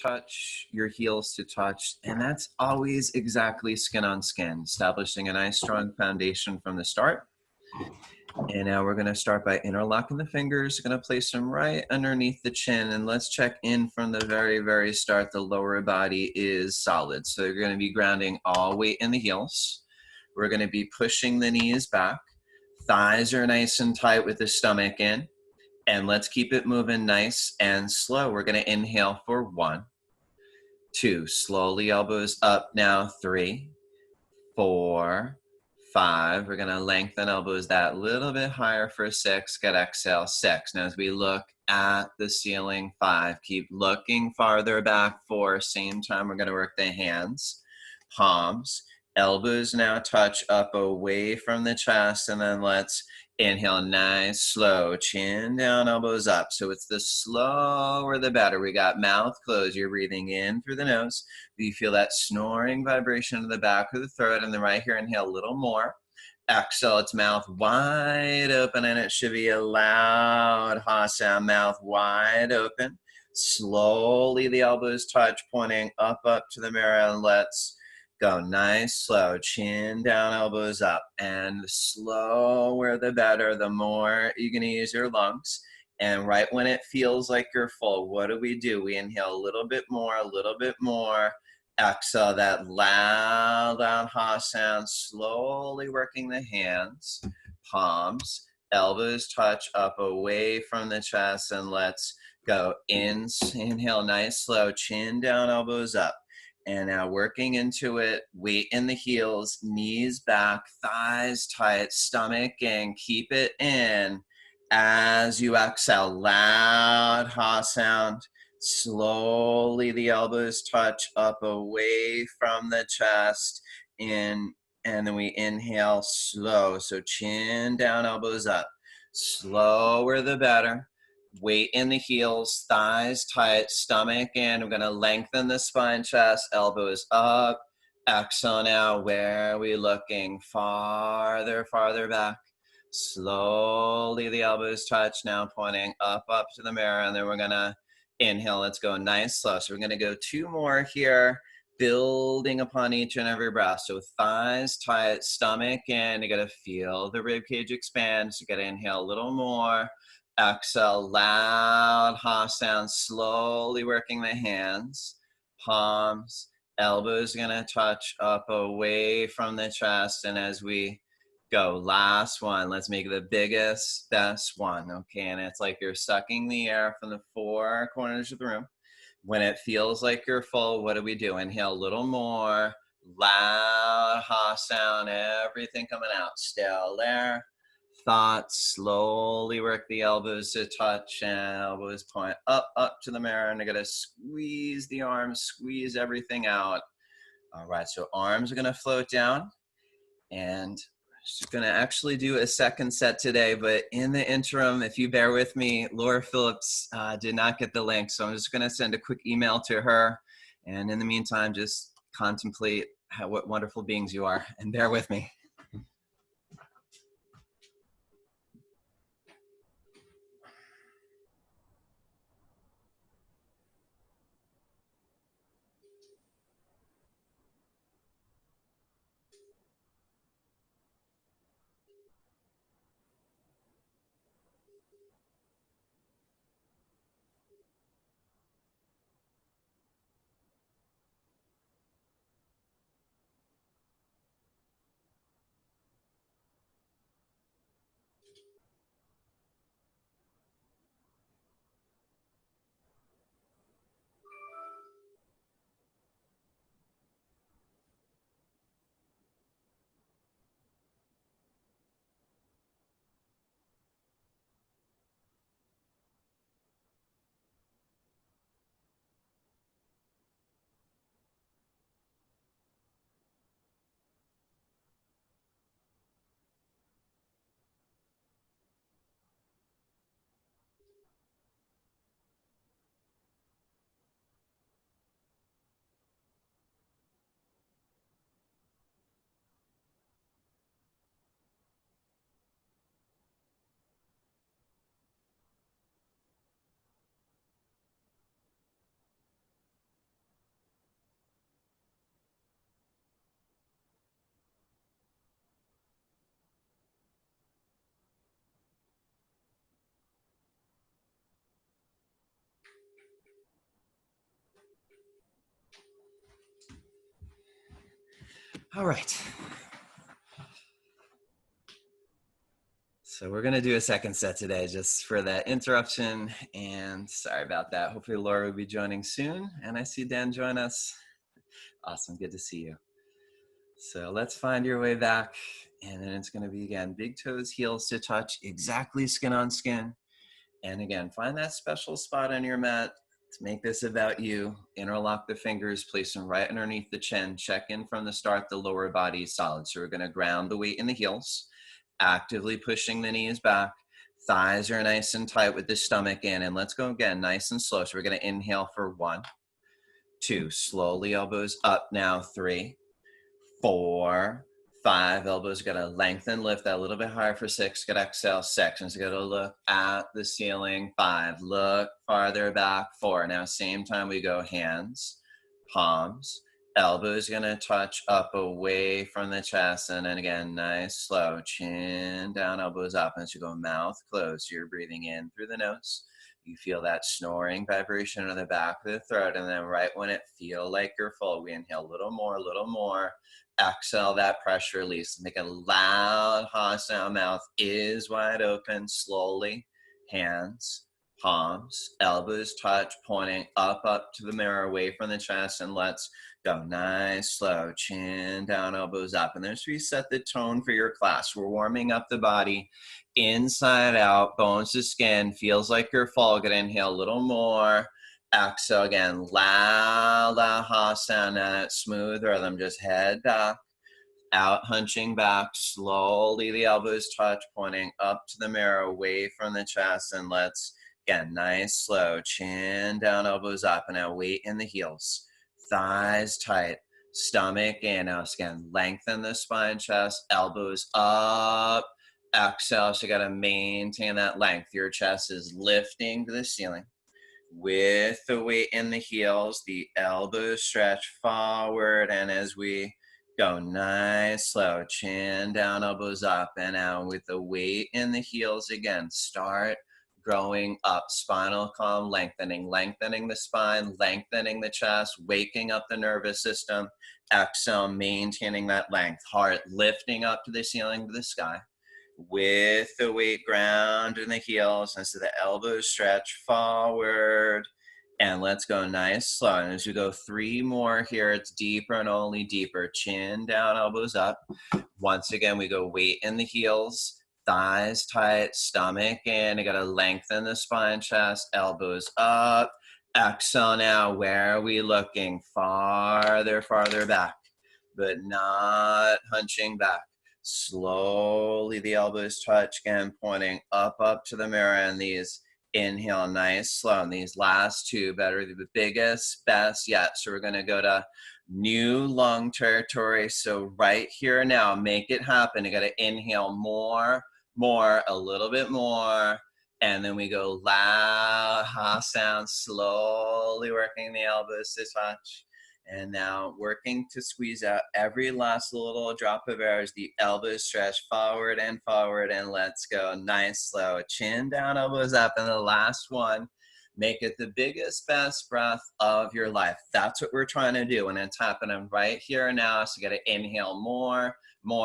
touch, your heels to touch, and that's always exactly skin on skin, establishing a nice strong foundation from the start. And now we're going to start by interlocking the fingers. Going to place them right underneath the chin, and let's check in from the very start. The lower body is solid, so you're going to be grounding all weight in the heels. We're going to be pushing the knees back. Thighs are nice and tight with the stomach in, and let's keep it moving nice and slow. We're going to inhale for 1, 2, slowly elbows up now, 3, 4, 5. We're going to lengthen elbows that little bit higher for 6. Good, exhale, 6. Now as we look at the ceiling, 5. Keep looking farther back, 4. Same time, we're going to work the hands, palms, elbows now touch up away from the chest, and then let's inhale, nice, slow, chin down, elbows up. So it's the slower the better. We got mouth closed. You're breathing in through the nose. You feel that snoring vibration in the back of the throat, and then right here, inhale a little more. Exhale, it's mouth wide open, and it should be a loud ha sound, mouth wide open. Slowly the elbows touch, pointing up to the mirror, and let's go nice, slow, chin down, elbows up, and the slower the better, the more you're gonna use your lungs. And right when it feels like you're full, what do? We inhale a little bit more, exhale that loud ha sound, slowly working the hands, palms, elbows touch up away from the chest, and let's go in, inhale, nice, slow, chin down, elbows up. And now working into it, weight in the heels, knees back, thighs tight, stomach in, keep it in. As you exhale, loud ha sound, slowly the elbows touch up away from the chest, in, and then we inhale slow. So chin down, elbows up. Slower the better. Weight in the heels, thighs tight, stomach in. We're going to lengthen the spine, chest, elbows up. Exhale now. Where are we looking? Farther back. Slowly the elbows touch, now pointing up to the mirror, and then we're going to inhale. Let's go nice, slow. So we're going to go 2 more here, building upon each and every breath. So thighs tight, stomach in. You got to feel the rib cage expand. So you got to inhale a little more. Exhale, loud ha sound, slowly working the hands, palms, elbows gonna touch up away from the chest, and as we go, last one, let's make it the biggest, best one, okay? And it's like you're sucking the air from the 4 corners of the room. When it feels like you're full, what do? Inhale a little more, loud ha sound, everything coming out, still there. Thoughts, slowly work the elbows to touch, and elbows point up to the mirror, and you're gonna squeeze the arms, squeeze everything out. All right, so arms are gonna float down, and just gonna actually do a second set today, but in the interim, if you bear with me, Laura Phillips did not get the link, so I'm just gonna send a quick email to her, and in the meantime, just contemplate what wonderful beings you are, and bear with me. All right. So we're going to do a second set today just for that interruption, and sorry about that. Hopefully Laura will be joining soon, and I see Dan join us. Awesome, good to see you. So let's find your way back, and then it's going to be, again, big toes, heels to touch, exactly skin on skin. And again, find that special spot on your mat to make this about you. Interlock the fingers, place them right underneath the chin. Check in from the start, the lower body is solid. So we're going to ground the weight in the heels, actively pushing the knees back. Thighs are nice and tight with the stomach in. And let's go again, nice and slow. So we're going to inhale for 1, 2, slowly elbows up now, 3, 4, 5, elbows got to lengthen, lift that a little bit higher for 6, got to exhale, 6, and so got to look at the ceiling, 5, look farther back, 4, now same time we go hands, palms, elbows going to touch up away from the chest, and then again, nice, slow, chin down, elbows up, and as you go mouth closed, you're breathing in through the nose. You feel that snoring vibration in the back of the throat, and then right when it feels like you're full, we inhale a little more. Exhale that pressure release. Make a loud ha sound. Mouth is wide open. Slowly, hands, palms, elbows touch, pointing up to the mirror, away from the chest, and let's go. Nice, slow, chin down, elbows up. And there's we set the tone for your class. We're warming up the body inside out, bones to skin. Feels like you're full. Gonna inhale a little more. Exhale again, loud ha sound, and that smooth rhythm. Just head back, out, hunching back. Slowly the elbows touch, pointing up to the mirror, away from the chest. And let's, again, nice, slow, chin down, elbows up. And now weight in the heels. Thighs tight, stomach in. Now again, lengthen the spine, chest, elbows up. Exhale, so you got to maintain that length. Your chest is lifting to the ceiling. With the weight in the heels, the elbows stretch forward, and as we go, nice, slow, chin down, elbows up, and now with the weight in the heels again, start growing up, spinal column lengthening the spine, lengthening the chest, waking up the nervous system. Exhale, maintaining that length, heart lifting up to the ceiling, to the sky. With the weight ground in the heels, and so the elbows stretch forward, and let's go nice, slow. And as we go 3 more here, it's deeper and only deeper. Chin down, elbows up. Once again, we go weight in the heels, thighs tight, stomach in. You gotta lengthen the spine, chest, elbows up. Exhale now, where are we looking? Farther back, but not hunching back. Slowly the elbows touch, again pointing up to the mirror, and these inhale nice, slow. And these last 2 better, the biggest, best yet. So we're going to go to new lung territory. So right here now, make it happen. You got to inhale more, a little bit more. And then we go loud ha sound, slowly working the elbows to touch. And now working to squeeze out every last little drop of air as the elbows stretch forward, and let's go. Nice, slow, chin down, elbows up. And the last one, make it the biggest, best breath of your life. That's what we're trying to do. And it's happening right here and now. So you got to inhale more,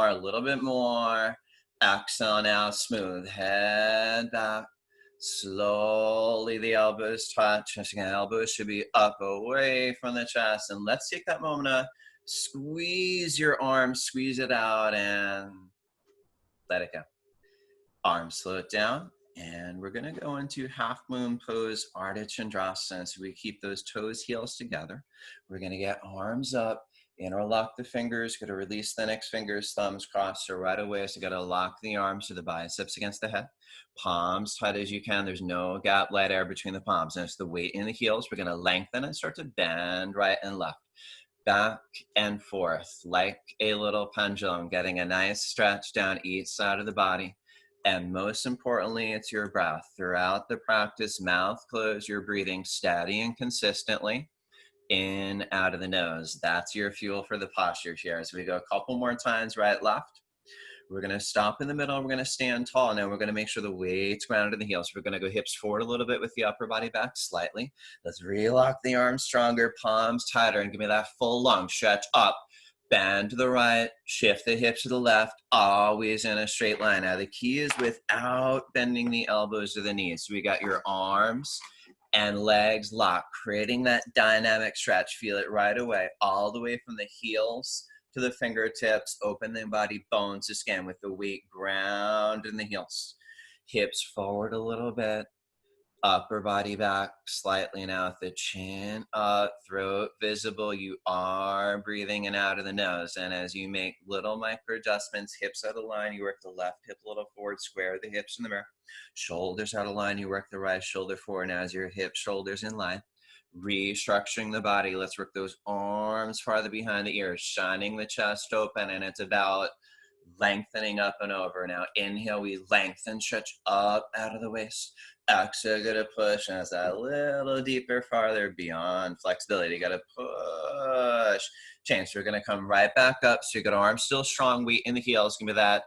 a little bit more. Exhale now, smooth, head back. Slowly the elbows touch. Again, elbows should be up away from the chest. And let's take that moment to squeeze your arms, squeeze it out, and let it go. Arms, slow it down. And we're going to go into half moon pose, Ardha Chandrasana. So we keep those toes, heels together. We're going to get arms up. Interlock the fingers, got to release the next fingers, thumbs crossed, so right away, so got to lock the arms to the biceps against the head. Palms tight as you can. There's no gap, light air between the palms. And it's the weight in the heels. We're going to lengthen and start to bend right and left. Back and forth like a little pendulum, getting a nice stretch down each side of the body. And most importantly, it's your breath. Throughout the practice, mouth closed, you're breathing steady and consistently. In, out of the nose. That's your fuel for the posture here. As we go a couple more times, right, left. We're going to stop in the middle. We're going to stand tall. Now we're going to make sure the weight's grounded in the heels. We're going to go hips forward a little bit with the upper body back slightly. Let's relock the arms stronger, palms tighter, and give me that full lung stretch up, bend to the right, shift the hips to the left, always in a straight line. Now the key is without bending the elbows or the knees. So we got your arms and legs locked, creating that dynamic stretch. Feel it right away, all the way from the heels to the fingertips. Open the body, bones to skin with the weight ground in the heels. Hips forward a little bit. Upper body back slightly now with the chin up, throat visible. You are breathing in out of the nose. And as you make little micro adjustments, hips out of line, you work the left hip a little forward, square the hips in the mirror. Shoulders out of line, you work the right shoulder forward. Now as your hips, shoulders in line. Restructuring the body. Let's work those arms farther behind the ears, shining the chest open, and it's about lengthening up and over. Now inhale, we lengthen, stretch up out of the waist. Exhale, gonna push, and it's a little deeper, farther beyond flexibility. You gotta push. Change. So we're gonna come right back up. So you got arms still strong, weight in the heels. Give me that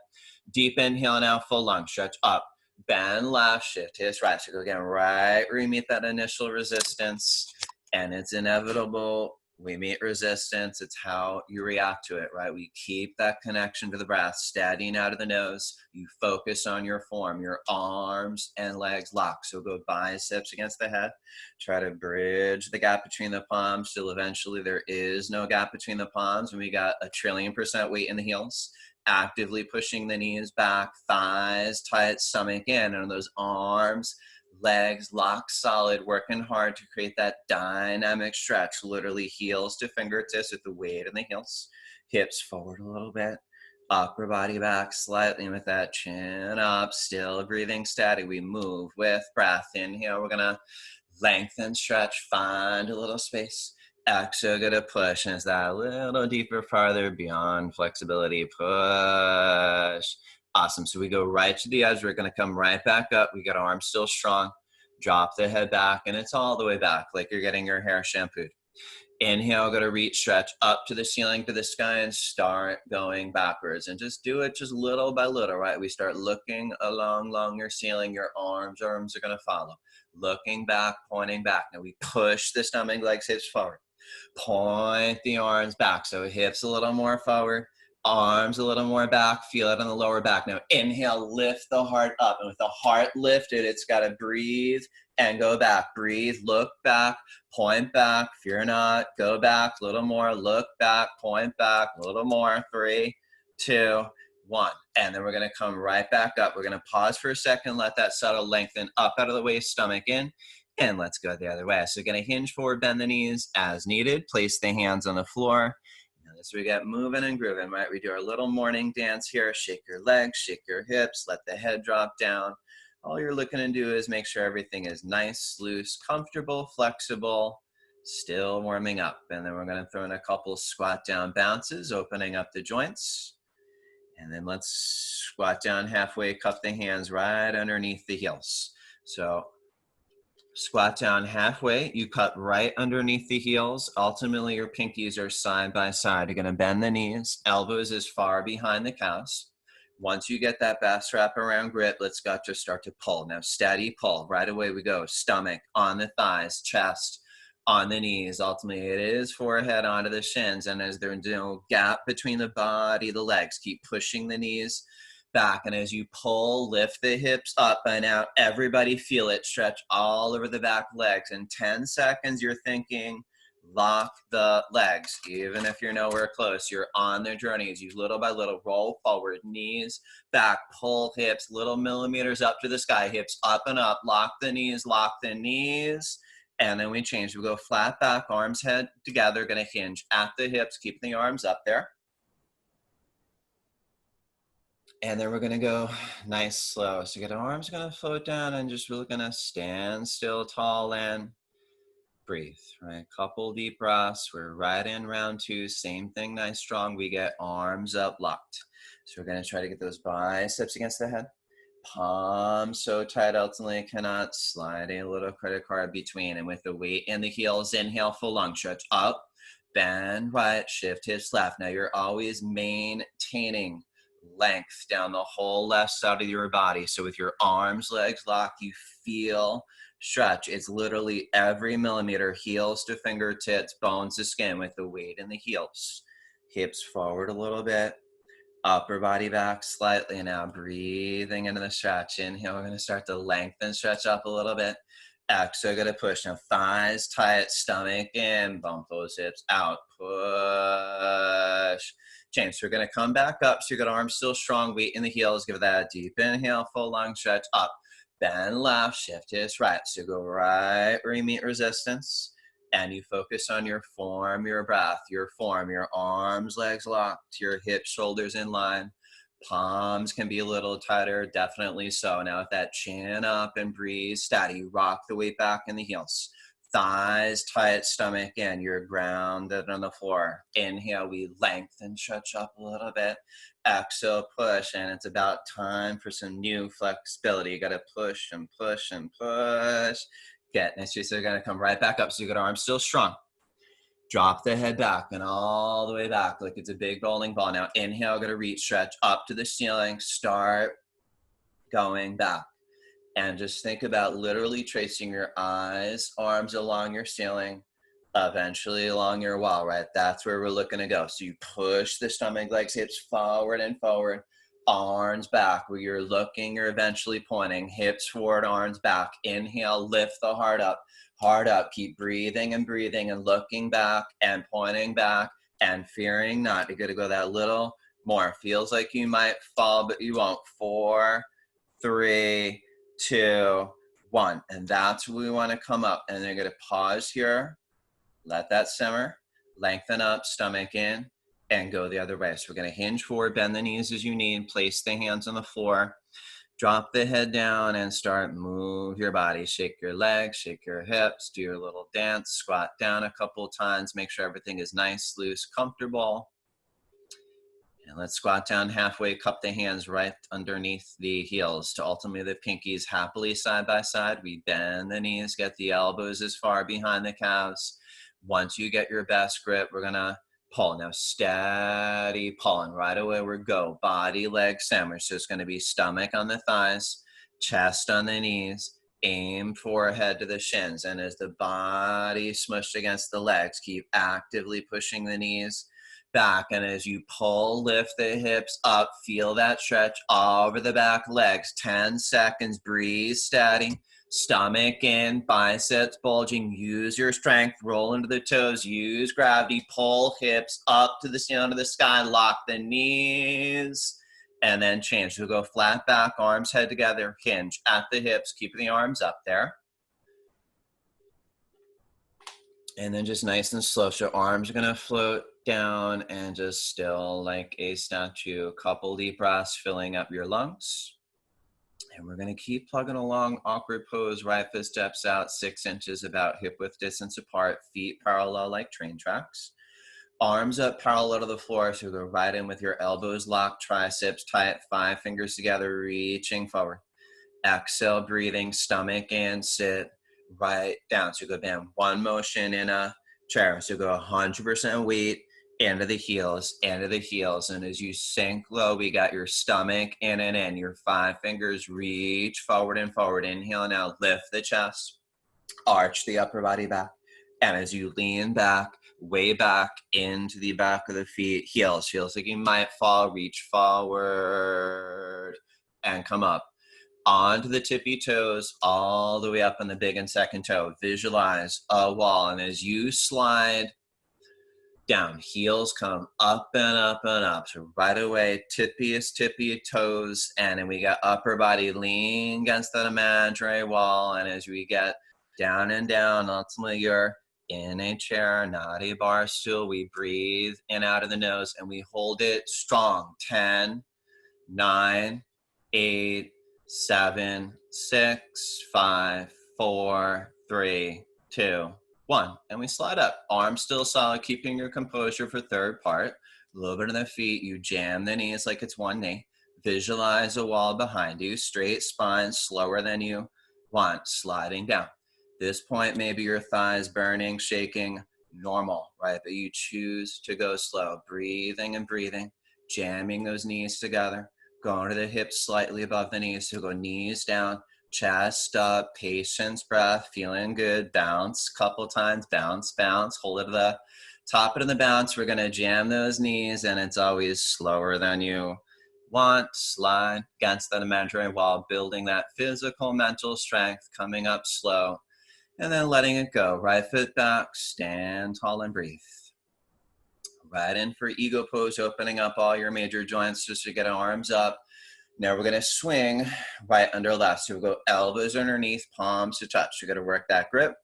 deep inhale now, full lunge, stretch up. Bend left, shift hips right. So go again, right where you meet that initial resistance, and it's inevitable. We meet resistance. It's how you react to it, right? We keep that connection to the breath, steadying out of the nose. You focus on your form, your arms and legs locked. So go biceps against the head. Try to bridge the gap between the palms till eventually there is no gap between the palms, and we got 1,000,000,000% weight in the heels. Actively pushing the knees back, thighs tight, stomach in, and those arms, legs locked solid, working hard to create that dynamic stretch, literally heels to fingertips with the weight in the heels. Hips forward a little bit, upper body back slightly with that chin up, still breathing steady. We move with breath. Inhale, we're gonna lengthen, stretch, find a little space. Exhale, gonna push, and it's that a little deeper, farther beyond flexibility. Push. Awesome. So we go right to the edge. We're going to come right back up. We got arms still strong. Drop the head back, and it's all the way back like you're getting your hair shampooed. Inhale, go to reach, stretch up to the ceiling, to the sky, and start going backwards. And just do it just little by little, right? We start looking along your ceiling. Your arms are going to follow. Looking back, pointing back. Now we push the stomach, legs, hips forward. Point the arms back. So hips a little more forward. Arms a little more back, feel it on the lower back. Now inhale, lift the heart up, and with the heart lifted, it's got to breathe and go back. Breathe, look back, point back, fear not, go back, a little more, look back, point back, a little more, 3, 2, 1. And then we're going to come right back up. We're going to pause for a second, let that subtle lengthen up out of the waist, stomach in, and let's go the other way. So we're going to hinge forward, bend the knees as needed, place the hands on the floor. So we get moving and grooving, right? We do our little morning dance here. Shake your legs, shake your hips, let the head drop down. All you're looking to do is make sure everything is nice, loose, comfortable, flexible, still warming up. And then we're going to throw in a couple squat down bounces, opening up the joints. And then let's squat down halfway, cup the hands right underneath the heels. So squat down halfway, you cut right underneath the heels. Ultimately, your pinkies are side by side. You're gonna bend the knees, elbows as far behind the calves. Once you get that back strap around grip, let's just start to pull. Now steady pull, right away we go. Stomach on the thighs, chest on the knees. Ultimately, it is forehead onto the shins, and as there's no gap between the body, the legs, keep pushing the knees back, and as you pull, lift the hips up and out. Everybody feel it, stretch all over the back legs. In 10 seconds, you're thinking, lock the legs. Even if you're nowhere close, you're on the journey. As you little by little roll forward, knees back, pull hips, little millimeters up to the sky, hips up and up, lock the knees, and then we change. We go flat back, arms head together, gonna hinge at the hips, keep the arms up there. And then we're gonna go nice, slow. So you got the arms gonna float down, and just really gonna stand still, tall, and breathe, right? Couple deep breaths. We're right in round 2. Same thing, nice, strong. We get arms up, locked. So we're gonna try to get those biceps against the head. Palms so tight, ultimately cannot slide a little credit card between. And with the weight in the heels, inhale, full lunge, stretch up, bend right, shift hips left. Now you're always maintaining length down the whole left side of your body. So with your arms, legs locked, you feel stretch. It's literally every millimeter, heels to fingertips, bones to skin, with the weight in the heels. hips forward a little bit, upper body back slightly. Now breathing into the stretch. Inhale, we're going to start to lengthen, stretch up a little bit. Exhale, going to push. Now thighs tight, stomach in, bump those hips out, push. Change. So we're going to come back up. So you got arms still strong, weight in the heels. Give that a deep inhale, full lung stretch up. Bend left, shift hips right. So go right where you meet resistance. And you focus on your form, your breath, your form, your arms, legs locked, your hips, shoulders in line. Palms can be a little tighter, definitely so. Now with that chin up and breathe, steady. Rock the weight back in the heels. Thighs tight, stomach in. You're grounded on the floor. Inhale, we lengthen, stretch up a little bit. Exhale, push, and it's about time for some new flexibility. You gotta push and push and push. Get next, so you're gonna come right back up. So you got arms still strong. Drop the head back and all the way back like it's a big bowling ball. Now inhale, gonna reach, stretch up to the ceiling. Start going back. And just think about literally tracing your eyes, arms along your ceiling, eventually along your wall, right? That's where we're looking to go. So you push the stomach, legs, hips forward and forward. Arms back where you're looking, you're eventually pointing. Hips forward, arms back. Inhale, lift the heart up. Heart up. Keep breathing and breathing and looking back and pointing back and fearing not. You're going to go that little more. Feels like you might fall, but you won't. 4, 3, 2, 1. And that's where we want to come up. And then you're going to pause here. Let that simmer. Lengthen up, stomach in. And go the other way. So we're going to hinge forward, bend the knees as you need, place the hands on the floor, drop the head down and start move your body. Shake your legs, shake your hips, do your little dance, squat down a couple times, make sure everything is nice, loose, comfortable. And let's squat down halfway, cup the hands right underneath the heels to ultimately the pinkies happily side by side. We bend the knees, get the elbows as far behind the calves. Once you get your best grip, we're gonna pull. Now steady pulling right away. We go body, leg, sandwich. So it's going to be stomach on the thighs, chest on the knees, aim forehead to the shins. And as the body smushed against the legs, keep actively pushing the knees back. And as you pull, lift the hips up, feel that stretch over the back legs. 10 seconds, breathe steady. Stomach in, biceps bulging, use your strength, roll into the toes, use gravity, pull hips up to the ceiling of the sky, lock the knees, and then change. We'll go flat back, arms head together, hinge at the hips, keep the arms up there. And then just nice and slow. So arms are gonna float down and just still like a statue. Couple deep breaths, filling up your lungs. And we're going to keep plugging along, awkward pose, right foot steps out 6 inches, about hip width distance apart, feet parallel like train tracks. Arms up parallel to the floor, so go right in with your elbows locked, triceps tight, 5 fingers together, reaching forward. Exhale, breathing, stomach in, sit right down. So go bam, one motion in a chair. So go 100% weight into the heels, and as you sink low, we got your stomach in and in. Your 5 fingers reach forward and forward. Inhale, now lift the chest, arch the upper body back, and as you lean back, way back into the back of the feet, heels, feels like you might fall, reach forward and come up onto the tippy toes, all the way up on the big and second toe. Visualize a wall, and as you slide down, heels come up and up and up. So right away, tippy toes, and then we got upper body lean against that imaginary wall. And as we get down and down, ultimately you're in a chair, not a bar stool. We breathe in out of the nose and we hold it strong. 10, 9, 8, 7, 6, 5, 4, 3, 2, 1. And we slide up. Arms still solid, keeping your composure for third part. A little bit of the feet. You jam the knees like it's one knee. Visualize a wall behind you. Straight spine, slower than you want. Sliding down. This point, maybe your thighs burning, shaking, normal, right? But you choose to go slow. Breathing and breathing. Jamming those knees together. Going to the hips slightly above the knees. So go knees down. Chest up, patience, breath, feeling good, bounce, couple times, bounce, bounce, hold it to the Top of the bounce, we're gonna jam those knees, and it's always slower than you want. Slide against that imaginary wall, building that physical, mental strength, coming up slow, and then letting it go. Right foot back, stand tall and breathe. Right in for ego pose, opening up all your major joints just to get arms up. Now we're gonna swing right under left. So we'll go elbows underneath, palms to touch. You're gonna work that grip.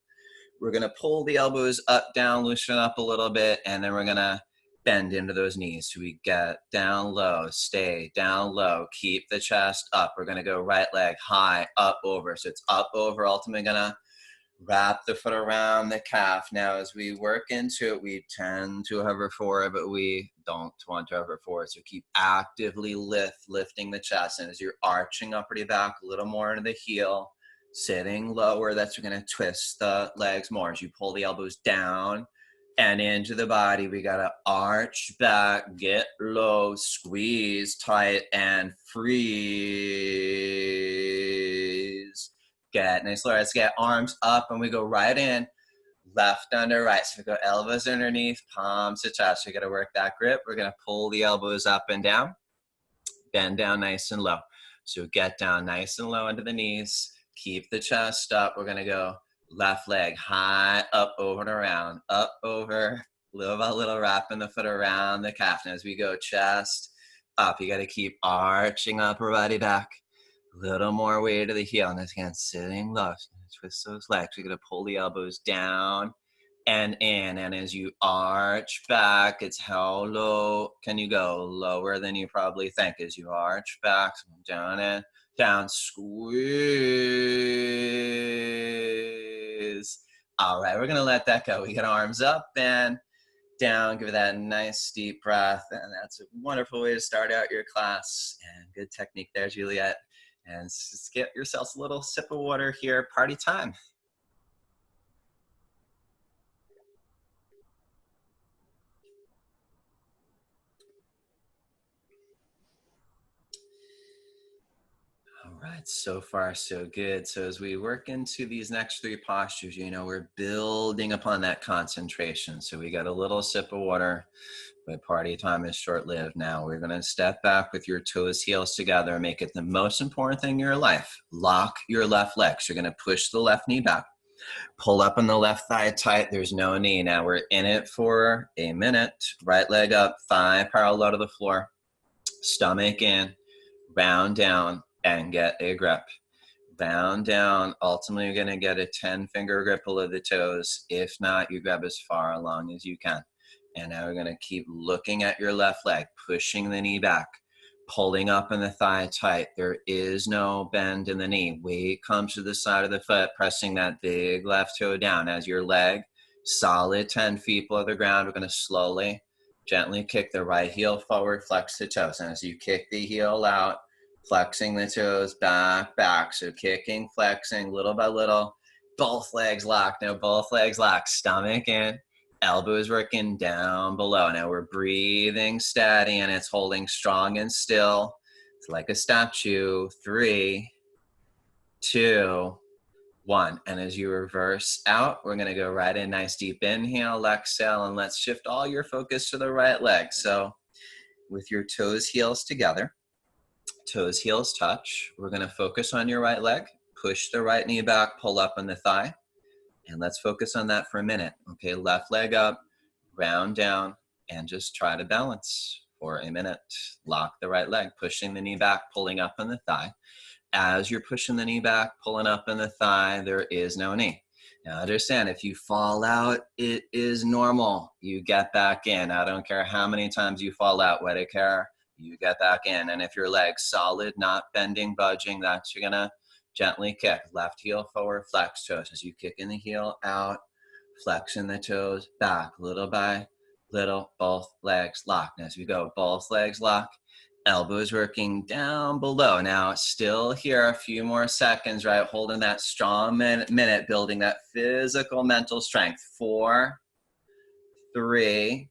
We're gonna pull the elbows up, down, loosen up a little bit, and then we're gonna bend into those knees. So we get down low, stay down low, keep the chest up. We're gonna go right leg high, up, over. So it's up, over, ultimately gonna wrap the foot around the calf. Now, as we work into it, we tend to hover forward, but we don't want to hover forward. So keep actively lifting the chest. And as you're arching upward back, a little more into the heel, sitting lower, that's you're gonna twist the legs more. As you pull the elbows down and into the body, we gotta arch back, get low, squeeze tight, and freeze. Get nice, let's get arms up, and we go right in, left under right. So we go elbows underneath, palms to chest. We gotta work that grip. We're gonna pull the elbows up and down, bend down nice and low. So get down nice and low into the knees, keep the chest up. We're gonna go left leg high, up, over, and around, up, over, little by little, wrapping the foot around the calf. And as we go chest up, you gotta keep arching upper body back. Little more weight to the heel, and this again, sitting low. Twist those legs. You're gonna pull the elbows down and in, and as you arch back, it's how low can you go? Lower than you probably think. As you arch back, down and down, squeeze. All right, we're gonna let that go. We got arms up and down. Give it that nice deep breath, and that's a wonderful way to start out your class. And good technique there, Juliet. And just get yourselves a little sip of water here. Party time. All right, so far so good. So as we work into these next three postures, you know, we're building upon that concentration. So we got a little sip of water, but party time is short-lived now. We're gonna step back with your toes, heels together, and make it the most important thing in your life. Lock your left leg. So you're gonna push the left knee back. Pull up on the left thigh tight. There's no knee. Now we're in it for a minute. Right leg up, thigh parallel to the floor. Stomach in, round down, and get a grip. Round down. Ultimately, you're going to get a 10-finger grip below the toes. If not, you grab as far along as you can. And now we're going to keep looking at your left leg, pushing the knee back, pulling up in the thigh tight. There is no bend in the knee. Weight comes to the side of the foot, pressing that big left toe down. As your leg, solid 10 feet below the ground, we're going to slowly, gently kick the right heel forward, flex the toes. And as you kick the heel out, flexing the toes back, back. So kicking, flexing, little by little, both legs locked. Now both legs locked, stomach in, elbows working down below. Now we're breathing steady, and it's holding strong and still. It's like a statue. 3, 2, 1. And as you reverse out, we're gonna go right in, nice deep inhale, exhale, and let's shift all your focus to the right leg. So with your toes, heels together, toes, heels touch. We're gonna focus on your right leg, push the right knee back, pull up on the thigh, and let's focus on that for a minute. Okay, left leg up, round down, and just try to balance for a minute. Lock the right leg, pushing the knee back, pulling up on the thigh. As you're pushing the knee back, pulling up on the thigh, there is no knee. Now understand, if you fall out, it is normal. You get back in. I don't care how many times you fall out, what I care, you get back in. And if your leg's solid, not bending, budging, that's you're gonna gently kick. Left heel forward, flex toes. As you kick in the heel out, flexing the toes back, little by little, both legs locked. And as we go, both legs lock, elbows working down below. Now still here, a few more seconds, right? Holding that strong minute, building that physical, mental strength. 4, 3,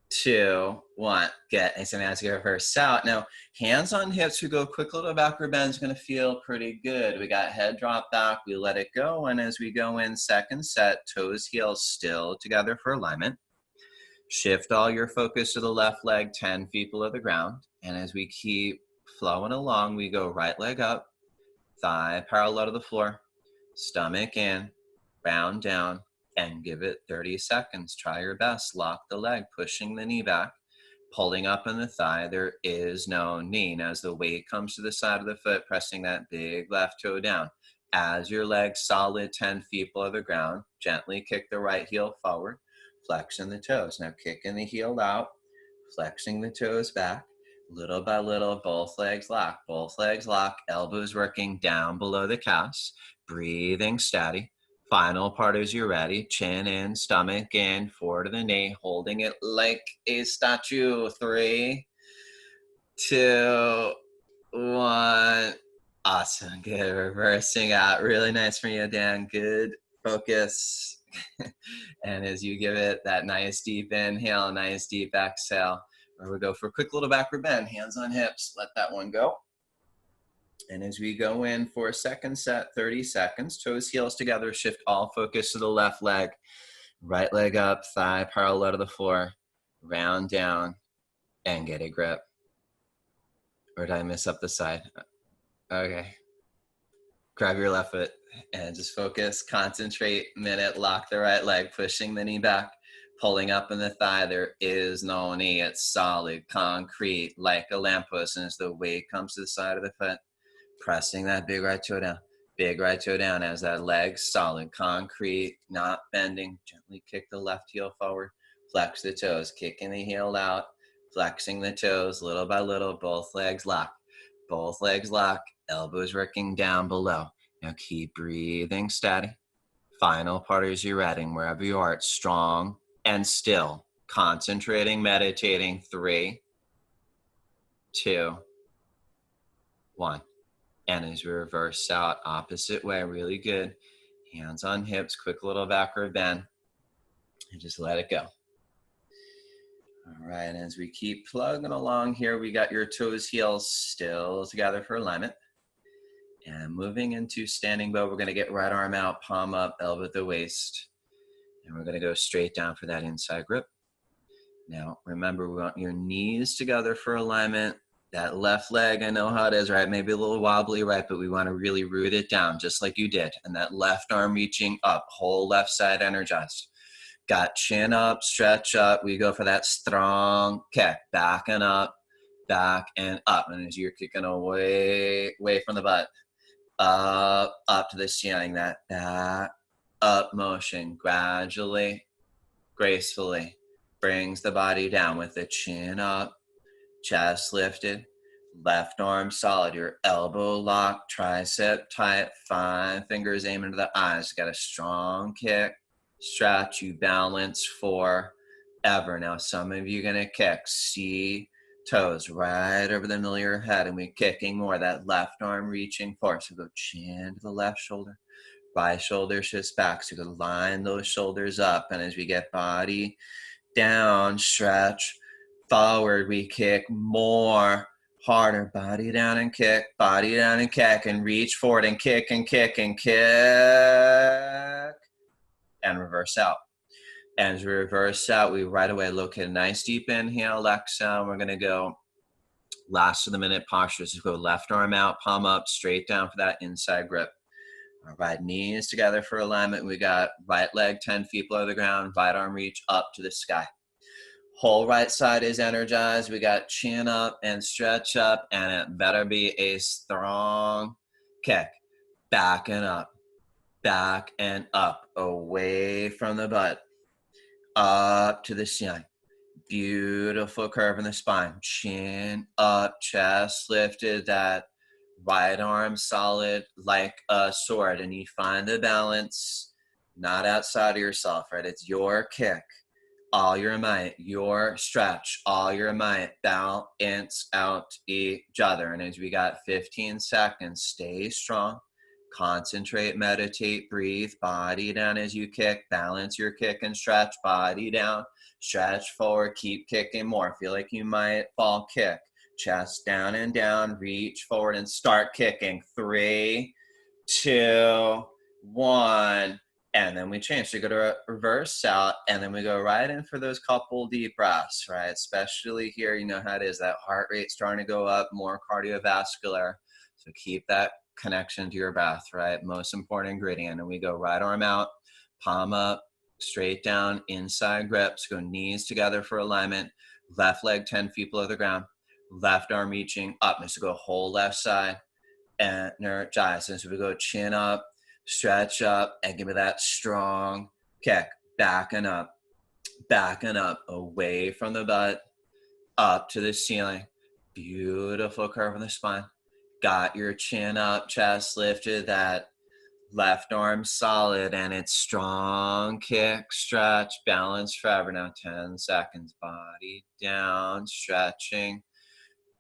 2, 1. Get nice and as you reverse out. Now, hands on hips, we go quick little backward bend. It's going to feel pretty good. We got head drop back. We let it go. And as we go in second set, toes, heels still together for alignment. Shift all your focus to the left leg 10 feet below the ground. And as we keep flowing along, we go right leg up, thigh parallel to the floor, stomach in, round down, and give it 30 seconds. Try your best. Lock the leg, pushing the knee back, pulling up in the thigh. There is no knee. And as the weight comes to the side of the foot, pressing that big left toe down. As your leg solid 10 feet below the ground, gently kick the right heel forward, flexing the toes. Now kicking the heel out, flexing the toes back. Little by little, both legs lock, elbows working down below the calves, breathing steady. Final part as you're ready, chin in, stomach in, forward to the knee, holding it like a statue. 3, 2, 1. Awesome, good, reversing out. Really nice for you, Dan, good focus. And as you give it that nice deep inhale, nice deep exhale, we go for a quick little backward bend, hands on hips, let that one go. And as we go in for a second set, 30 seconds, toes, heels together, shift all focus to the left leg, right leg up, thigh parallel to the floor, round down, and get a grip. Or did I miss up the side? Okay. Grab your left foot and just focus, concentrate, minute, lock the right leg, pushing the knee back, pulling up in the thigh. There is no knee. It's solid, concrete, like a lamppost. And as the weight comes to the side of the foot, pressing that big right toe down. Big right toe down as that leg solid, concrete, not bending. Gently kick the left heel forward, flex the toes, kicking the heel out, flexing the toes, little by little, both legs lock. Both legs lock, elbows working down below. Now keep breathing steady. Final part as you're ready, wherever you are, it's strong and still. Concentrating, meditating. 3, 2, 1. And as we reverse out, opposite way, really good. Hands on hips, quick little backward bend. And just let it go. All right, as we keep plugging along here, we got your toes, heels still together for alignment. And moving into standing bow, we're gonna get right arm out, palm up, elbow at the waist. And we're gonna go straight down for that inside grip. Now, remember, we want your knees together for alignment. That left leg, I know how it is, right? Maybe a little wobbly, right? But we want to really root it down just like you did. And that left arm reaching up, whole left side energized. Got chin up, stretch up. We go for that strong kick, back and up, back and up. And as you're kicking away from the butt, up to the ceiling, that back up motion gradually, gracefully brings the body down with the chin up, chest lifted, left arm solid, your elbow locked, tricep tight, 5 fingers aiming to the eyes. Got a strong kick, stretch, you balance forever. Now some of you are gonna kick, see toes right over the middle of your head, and we're kicking more, that left arm reaching forward. So go chin to the left shoulder, right shoulder shifts back. So go line those shoulders up, and as we get body down, stretch forward, we kick more, harder, body down and kick, body down and kick, and reach forward and kick and kick and kick, and reverse out. And as we reverse out, we right away locate a nice deep inhale, exhale. We're gonna go last of the minute postures. Just go left arm out, palm up, straight down for that inside grip. All right, knees together for alignment. We got right leg 10 feet below the ground, right arm reach up to the sky. Whole right side is energized. We got chin up and stretch up, and it better be a strong kick. Back and up, away from the butt, up to the ceiling. Beautiful curve in the spine. Chin up, chest lifted, that right arm solid like a sword. And you find the balance, not outside of yourself, right? It's your kick, all your might, your stretch, all your might, balance out each other. And as we got 15 seconds, stay strong, concentrate, meditate, breathe, body down as you kick, balance your kick and stretch, body down, stretch forward, keep kicking more. Feel like you might fall, kick, chest down and down, reach forward and start kicking. 3, 2, 1. And then we change. So you go to reverse out, and then we go right in for those couple deep breaths, right? Especially here, you know how it is, that heart rate starting to go up, more cardiovascular. So keep that connection to your breath, right? Most important ingredient. And we go right arm out, palm up, straight down, inside grips, go knees together for alignment, left leg 10 feet below the ground, left arm reaching up. So go whole left side, energize. And so we go chin up, stretch up, and give me that strong kick. Backing up, away from the butt, up to the ceiling. Beautiful curve in the spine. Got your chin up, chest lifted, that left arm solid, and it's strong kick, stretch, balance forever. Now 10 seconds, body down, stretching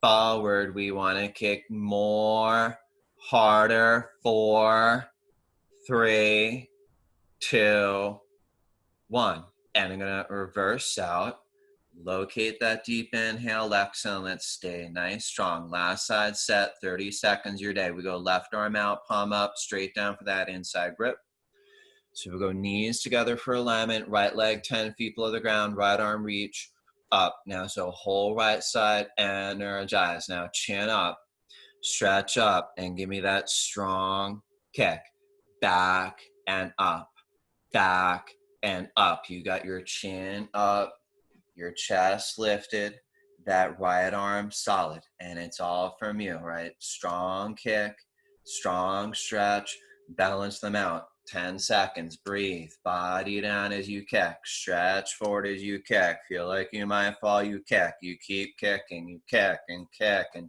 forward. We want to kick more, harder. 4, 3, 2, 1. And I'm going to reverse out. Locate that deep inhale, exhale, and let's stay nice, strong. Last side set, 30 seconds your day. We go left arm out, palm up, straight down for that inside grip. So we go knees together for alignment, right leg 10 feet below the ground, right arm reach up. Now, so whole right side, energize. Now chin up, stretch up, and give me that strong kick. Back and up, back and up. You got your chin up, your chest lifted, that right arm solid, and it's all from you, right? Strong kick, strong stretch, balance them out. 10 seconds, breathe, body down as you kick, stretch forward as you kick. Feel like you might fall, you kick, you keep kicking, you kick, and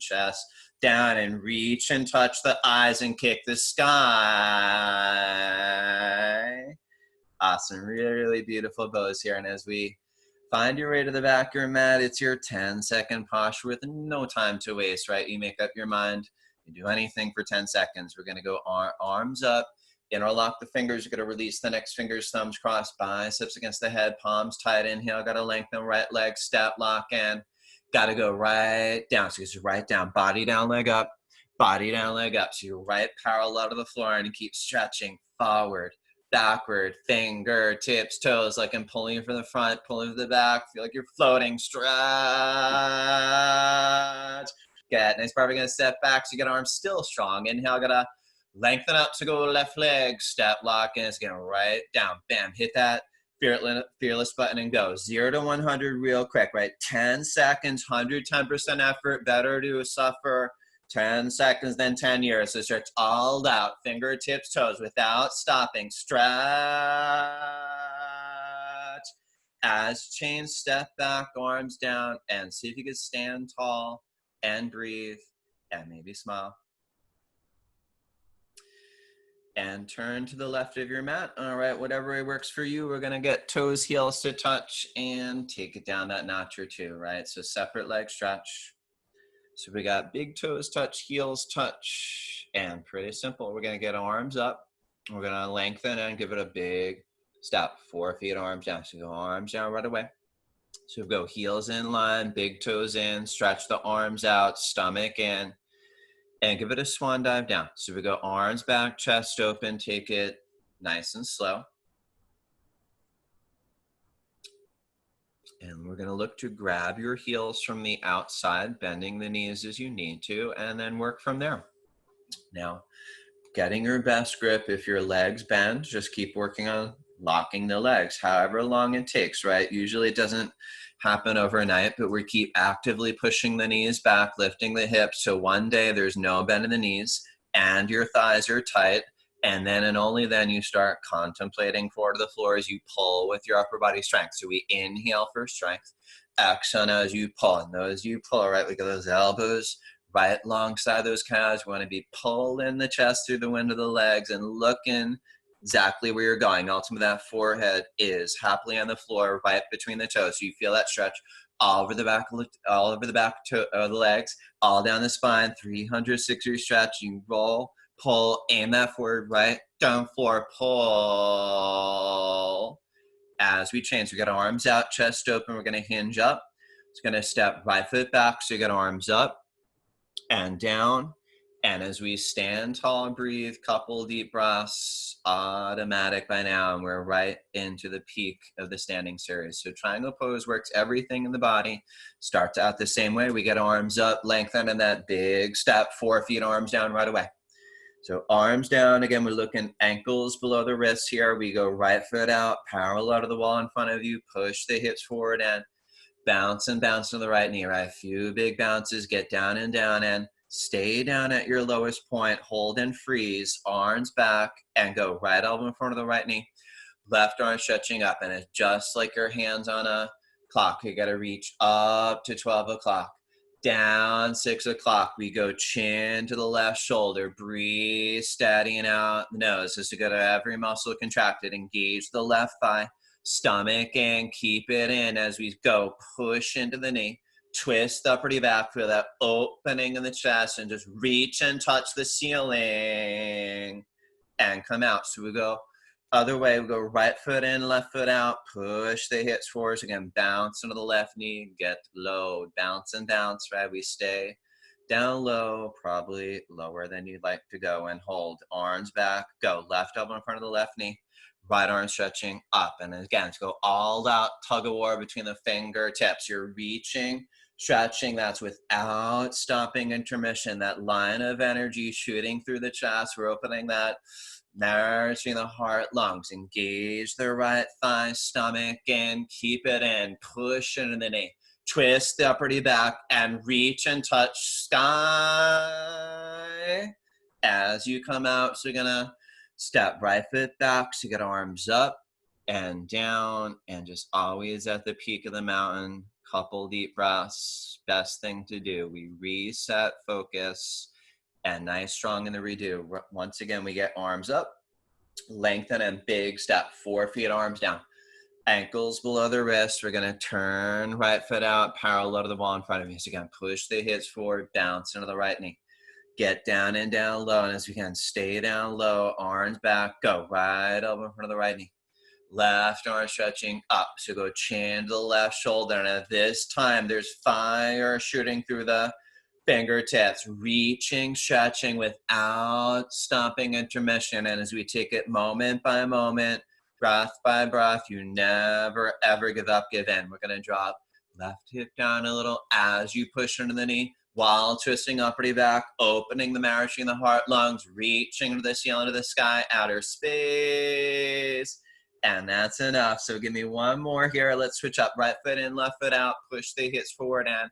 chest down, and reach and touch the eyes and kick the sky. Awesome, really, really beautiful pose here. And as we find your way to the back of your mat, it's your 10-second posture with no time to waste, right? You make up your mind, you do anything for 10 seconds. We're gonna go arms up, interlock the fingers. You're gonna release the next fingers, thumbs crossed, biceps against the head, palms tight. Inhale, gotta lengthen right leg, step, lock in. Gotta go right down. So it's right down, body down, leg up, body down, leg up. So you're right parallel to the floor, and you keep stretching forward, backward, fingertips, toes, like I'm pulling from the front, pulling from the back. Feel like you're floating. Stretch. Good. Nice. Probably gonna step back so you get arms still strong. Inhale, gotta lengthen up to go left leg, step, lock in. It's going right down. Bam. Hit that fearless button and go. 0 to 100 real quick, right? 10 seconds, 110% effort. Better to suffer 10 seconds than 10 years. So stretch all out, fingertips, toes, without stopping. Stretch. As change, step back, arms down, and see if you can stand tall and breathe and maybe smile. And turn to the left of your mat. All right, whatever way works for you. We're gonna get toes, heels to touch and take it down that notch or two, right? So separate leg stretch. So we got big toes touch, heels touch, and pretty simple. We're gonna get arms up. We're gonna lengthen and give it a big step. 4 feet, arms down. So go arms down right away. So we go heels in line, big toes in, stretch the arms out, stomach in, and give it a swan dive down. So we go arms back, chest open, take it nice and slow. And we're gonna look to grab your heels from the outside, bending the knees as you need to, and then work from there. Now, getting your best grip, if your legs bend, just keep working on locking the legs, however long it takes, right? Usually it doesn't happen overnight, but we keep actively pushing the knees back, lifting the hips. So one day there's no bend in the knees and your thighs are tight. And then and only then you start contemplating forward to the floor as you pull with your upper body strength. So we inhale for strength, exhale as you pull. And those you pull, right? We get those elbows right alongside those calves. We want to be pulling the chest through the wind of the legs and looking exactly where you're going. Ultimately, that forehead is happily on the floor, right between the toes. So you feel that stretch all over the back of the legs, all down the spine, 360 stretch. You roll, pull, aim that forward, right down floor, pull. As we change, we got arms out, chest open. We're going to hinge up. It's going to step right foot back. So you got arms up and down And as we stand tall and breathe, couple deep breaths, automatic by now, and we're right into the peak of the standing series. So triangle pose works everything in the body. Starts out the same way. We get arms up, lengthen, and that big step, 4 feet, arms down right away. So arms down, again, we're looking ankles below the wrists here. We go right foot out, parallel to the wall in front of you, push the hips forward and bounce and bounce to the right knee, right? A few big bounces, get down and stay down at your lowest point, hold and freeze, arms back, and go right elbow in front of the right knee, left arm stretching up, and it's just like your hands on a clock. You gotta reach up to 12 o'clock, down 6 o'clock. We go chin to the left shoulder, breathe, steadying out the nose. This is gonna have every muscle contracted, engage the left thigh, stomach in, keep it in as we go, push into the knee, twist the upper back, feel that opening in the chest, and just reach and touch the ceiling and come out. So we go other way, we go right foot in, left foot out, push the hips forward. Again, bounce into the left knee, get low, bounce and bounce, right? We stay down low, probably lower than you'd like to go, and hold. Arms back, go. Left elbow in front of the left knee, right arm stretching up. And again, to go all out, tug of war between the fingertips. You're reaching, stretching, that's without stopping intermission. That line of energy shooting through the chest. We're opening that, nourishing the heart, lungs. Engage the right thigh, stomach in, keep it in, push into the knee. Twist the upper knee back and reach and touch sky as you come out. So you're gonna step right foot back, so you get arms up and down, and just always at the peak of the mountain. Couple deep breaths, best thing to do. We reset, focus, and nice, strong in the redo. Once again, we get arms up, lengthen, and big step, 4 feet, arms down. Ankles below the wrists. We're gonna turn right foot out, parallel to the wall in front of you. So again, push the hips forward, bounce into the right knee. Get down and down low, and as we can, stay down low, arms back, go. Right elbow in front of the right knee. Left arm stretching up, so go chin to the left shoulder, and at this time, there's fire shooting through the fingertips, reaching, stretching without stopping intermission. And as we take it moment by moment, breath by breath, you never, ever give up, give in. We're gonna drop left hip down a little as you push into the knee, while twisting upper knee back, opening the marriage in the heart, lungs, reaching to the ceiling, to the sky, outer space. And that's enough. So give me one more here. Let's switch up. Right foot in, left foot out. Push the hips forward and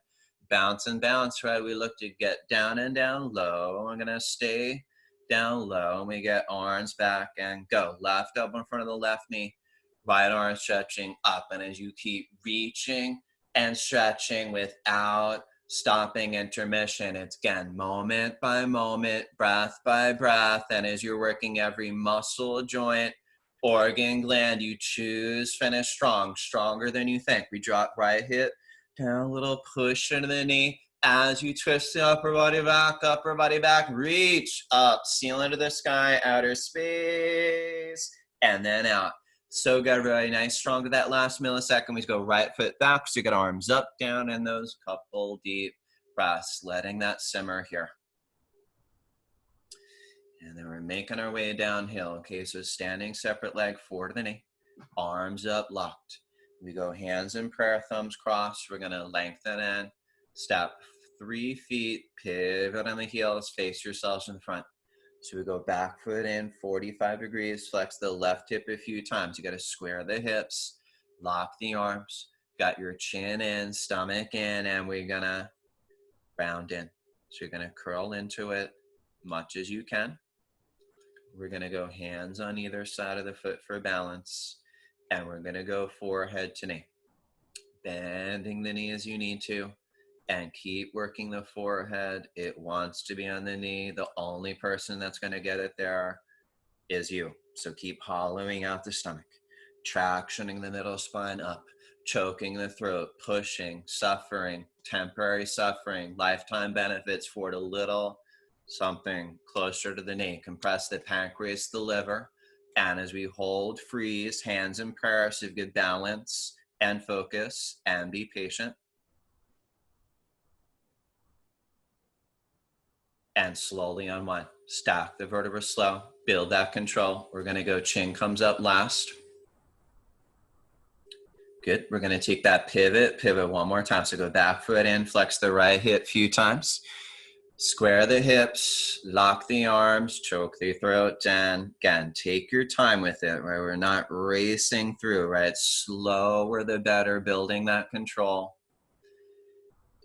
bounce and bounce, right? We look to get down and down low. I'm gonna stay down low, and we get arms back and go. Left elbow in front of the left knee, right arm stretching up. And as you keep reaching and stretching without stopping intermission, it's again, moment by moment, breath by breath. And as you're working every muscle, joint, organ, gland, you choose, finish strong, stronger than you think. We drop right hip down, a little push into the knee as you twist the upper body back, reach up, ceiling to the sky, outer space, and then out. So good, everybody. Nice, strong to that last millisecond. We go right foot back, so you get arms up, down, and those couple deep breaths, letting that simmer here. And then we're making our way downhill. Okay, so standing separate leg, forward to the knee, arms up, locked. We go hands in prayer, thumbs crossed. We're gonna lengthen in, step 3 feet, pivot on the heels, face yourselves in front. So we go back foot in, 45 degrees, flex the left hip a few times. You gotta square the hips, lock the arms, got your chin in, stomach in, and we're gonna round in. So you're gonna curl into it much as you can. We're gonna go hands on either side of the foot for balance, and we're gonna go forehead to knee. Bending the knee as you need to, and keep working the forehead. It wants to be on the knee. The only person that's gonna get it there is you. So keep hollowing out the stomach, tractioning the middle spine up, choking the throat, pushing, suffering, temporary suffering, lifetime benefits for a little something closer to the knee. Compress the pancreas, the liver, and as we hold, freeze, hands in prayer, so you get balance and focus and be patient. and slowly unwind. Stack the vertebrae slow, build that control. We're gonna go chin comes up last. Good, we're gonna take that pivot one more time. So go back foot in, flex the right hip a few times. Square the hips, lock the arms, choke the throat down. Again, take your time with it, right? We're not racing through, right? Slower the better, building that control.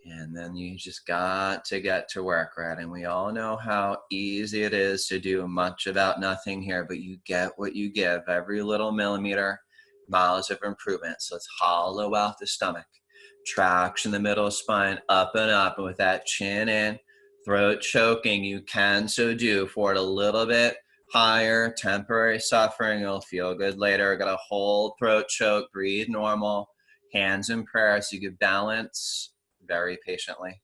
And then you just got to get to work, right? And we all know how easy it is to do much about nothing here, but you get what you give. Every little millimeter, miles of improvement. So let's hollow out the stomach. Traction the middle spine up and up. And with that chin in, throat choking, you can so do for it a little bit higher. Temporary suffering, you'll feel good later. Got a whole throat choke, breathe normal. Hands in prayer so you can balance very patiently.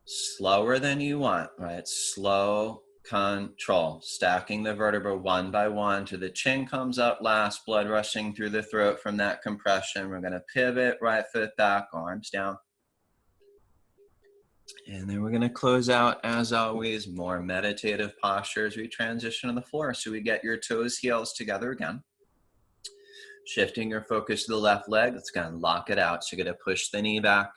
Slower than you want, right? Slow control. Stacking the vertebra one by one to the chin comes up last, blood rushing through the throat from that compression. We're gonna pivot, right foot back, arms down. And then we're gonna close out, as always, more meditative postures. We transition to the floor. So we get your toes, heels together again. Shifting your focus to the left leg, it's going to lock it out. So you're going to push the knee back,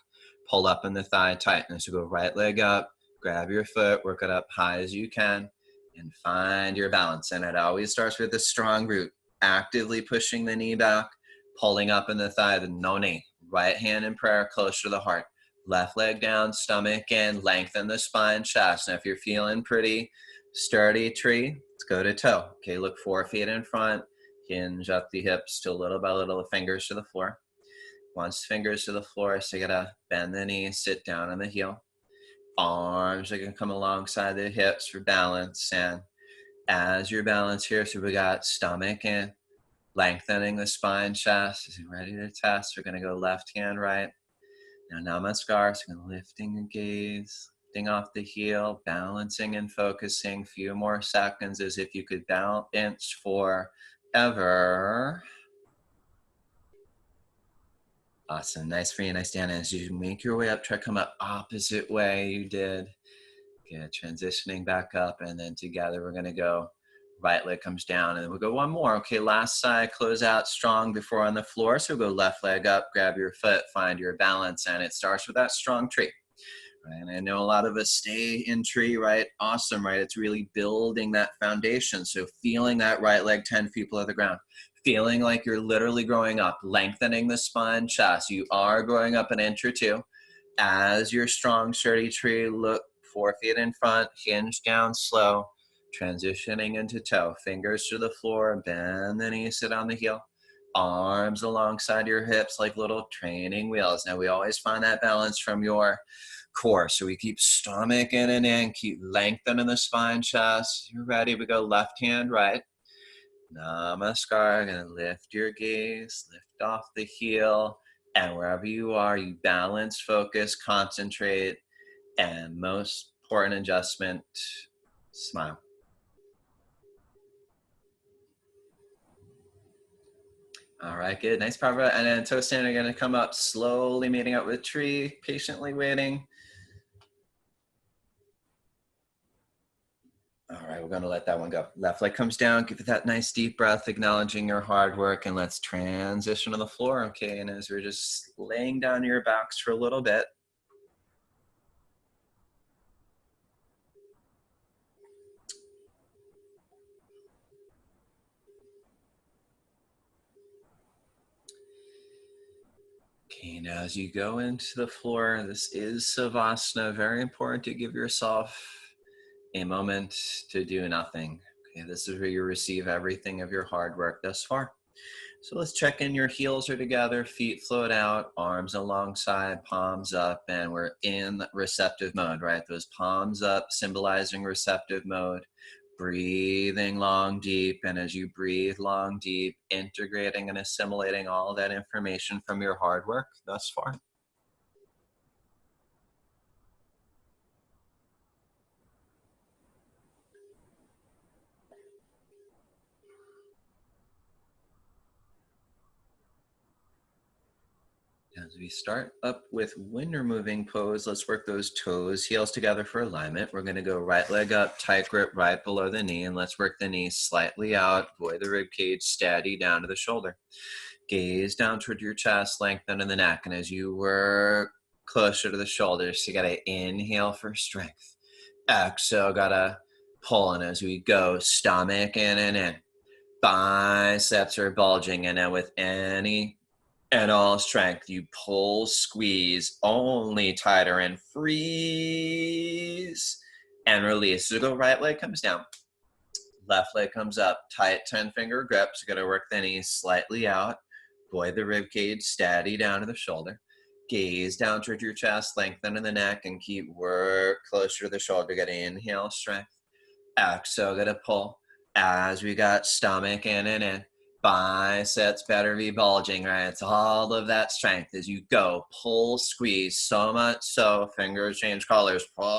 pull up in the thigh, tighten. So go right leg up, grab your foot, work it up high as you can, and find your balance. And it always starts with a strong root, actively pushing the knee back, pulling up in the thigh, the no knee. Right hand in prayer, close to the heart. Left leg down, stomach in, lengthen the spine, chest. Now if you're feeling pretty sturdy tree, let's go to toe. Okay, look 4 feet in front. Hinge up the hips to little by little, fingers to the floor. Once fingers to the floor, so you gotta bend the knee, sit down on the heel. Arms are gonna come alongside the hips for balance. And as you're balanced here, so we got stomach in, lengthening the spine, chest. Is ready to test? We're gonna go left hand, right. Now namaskar, so we're lifting the gaze, lifting off the heel, balancing and focusing. Few more seconds as if you could balance for ever. Awesome. Nice for you. Nice, Dan. As you make your way up, try to come up opposite way you did. Good. Transitioning back up. And then together we're going to go right leg comes down. And then we'll go one more. Okay. Last side. Close out strong before on the floor. So go left leg up, grab your foot, find your balance. And it starts with that strong tree. Right? And I know a lot of us stay in tree, right? Awesome, right? It's really building that foundation. So feeling that right leg 10 feet below the ground, feeling like you're literally growing up, lengthening the spine, chest. You are growing up an inch or two. As your strong, sturdy tree, look 4 feet in front, hinge down slow, transitioning into toe. Fingers to the floor, bend the knee, sit on the heel. Arms alongside your hips like little training wheels. Now we always find that balance from your core. So we keep stomach in and in, keep lengthening the spine, chest. You're ready, we go left hand, right. Namaskar, gonna lift your gaze, lift off the heel, and wherever you are, you balance, focus, concentrate, and most important adjustment, smile. All right, good, nice power. And then toe stand are gonna come up slowly, meeting up with tree, patiently waiting. All right, we're going to let that one go. Left leg comes down. Give it that nice deep breath, acknowledging your hard work, and let's transition to the floor. Okay, and as we're just laying down your backs for a little bit. Okay, now as you go into the floor, this is Savasana. Very important to give yourself a moment to do nothing. Okay, this is where you receive everything of your hard work thus far. So let's check in. Your heels are together, feet float out, arms alongside, palms up, and we're in receptive mode, right? Those palms up, symbolizing receptive mode. Breathing long, deep, and as you breathe long, deep, integrating and assimilating all that information from your hard work thus far. As we start up with wind removing pose, let's work those toes, heels together for alignment. We're going to go right leg up, tight grip right below the knee, and let's work the knee slightly out, avoid the rib cage, steady down to the shoulder. Gaze down toward your chest, lengthen in the neck, and as you work closer to the shoulders, you got to inhale for strength. Exhale, got to pull in as we go, stomach in and in. Biceps are bulging, and then with any and all strength, you pull, squeeze, only tighter, and freeze, and release. So go right leg comes down, left leg comes up, tight 10-finger grips. You're gonna work the knees slightly out, avoid the rib cage, steady down to the shoulder. Gaze down toward your chest, lengthen in the neck, and keep work closer to the shoulder. Get inhale, strength. Exhale, get a pull. As we got stomach in and in. Biceps better be bulging, right? It's all of that strength as you go. Pull, squeeze, so much so fingers change colors. Pull.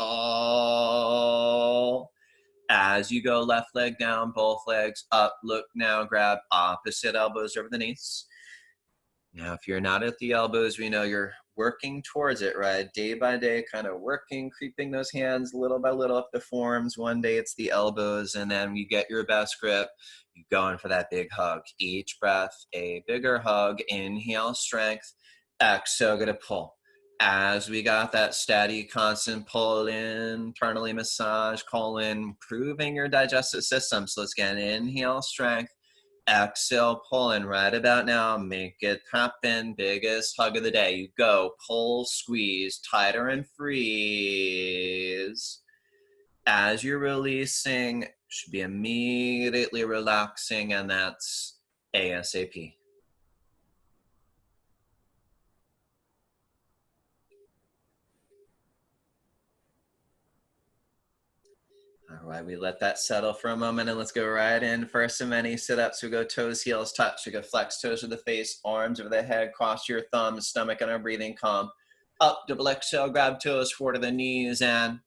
As you go, left leg down, both legs up. Look now, grab opposite elbows over the knees. Now, if you're not at the elbows, we know you're working towards it, right? Day by day, kind of working, creeping those hands little by little up the forms. One day it's the elbows, and then you get your best grip. You go in for that big hug. Each breath, a bigger hug. Inhale, strength. Exhale, get a pull. As we got that steady, constant pull in, internally massage, call in, improving your digestive system. So let's get an inhale, strength. Exhale, pull in right about now. Make it happen. Biggest hug of the day. You go. Pull, squeeze, tighter and freeze. As you're releasing, should be immediately relaxing, and that's ASAP. All right, we let that settle for a moment, and let's go right in for some many sit-ups. We go toes, heels, touch. We go flex toes to the face, arms over the head, cross your thumbs, stomach and our breathing calm. Up, double exhale, grab toes, forward to the knees, and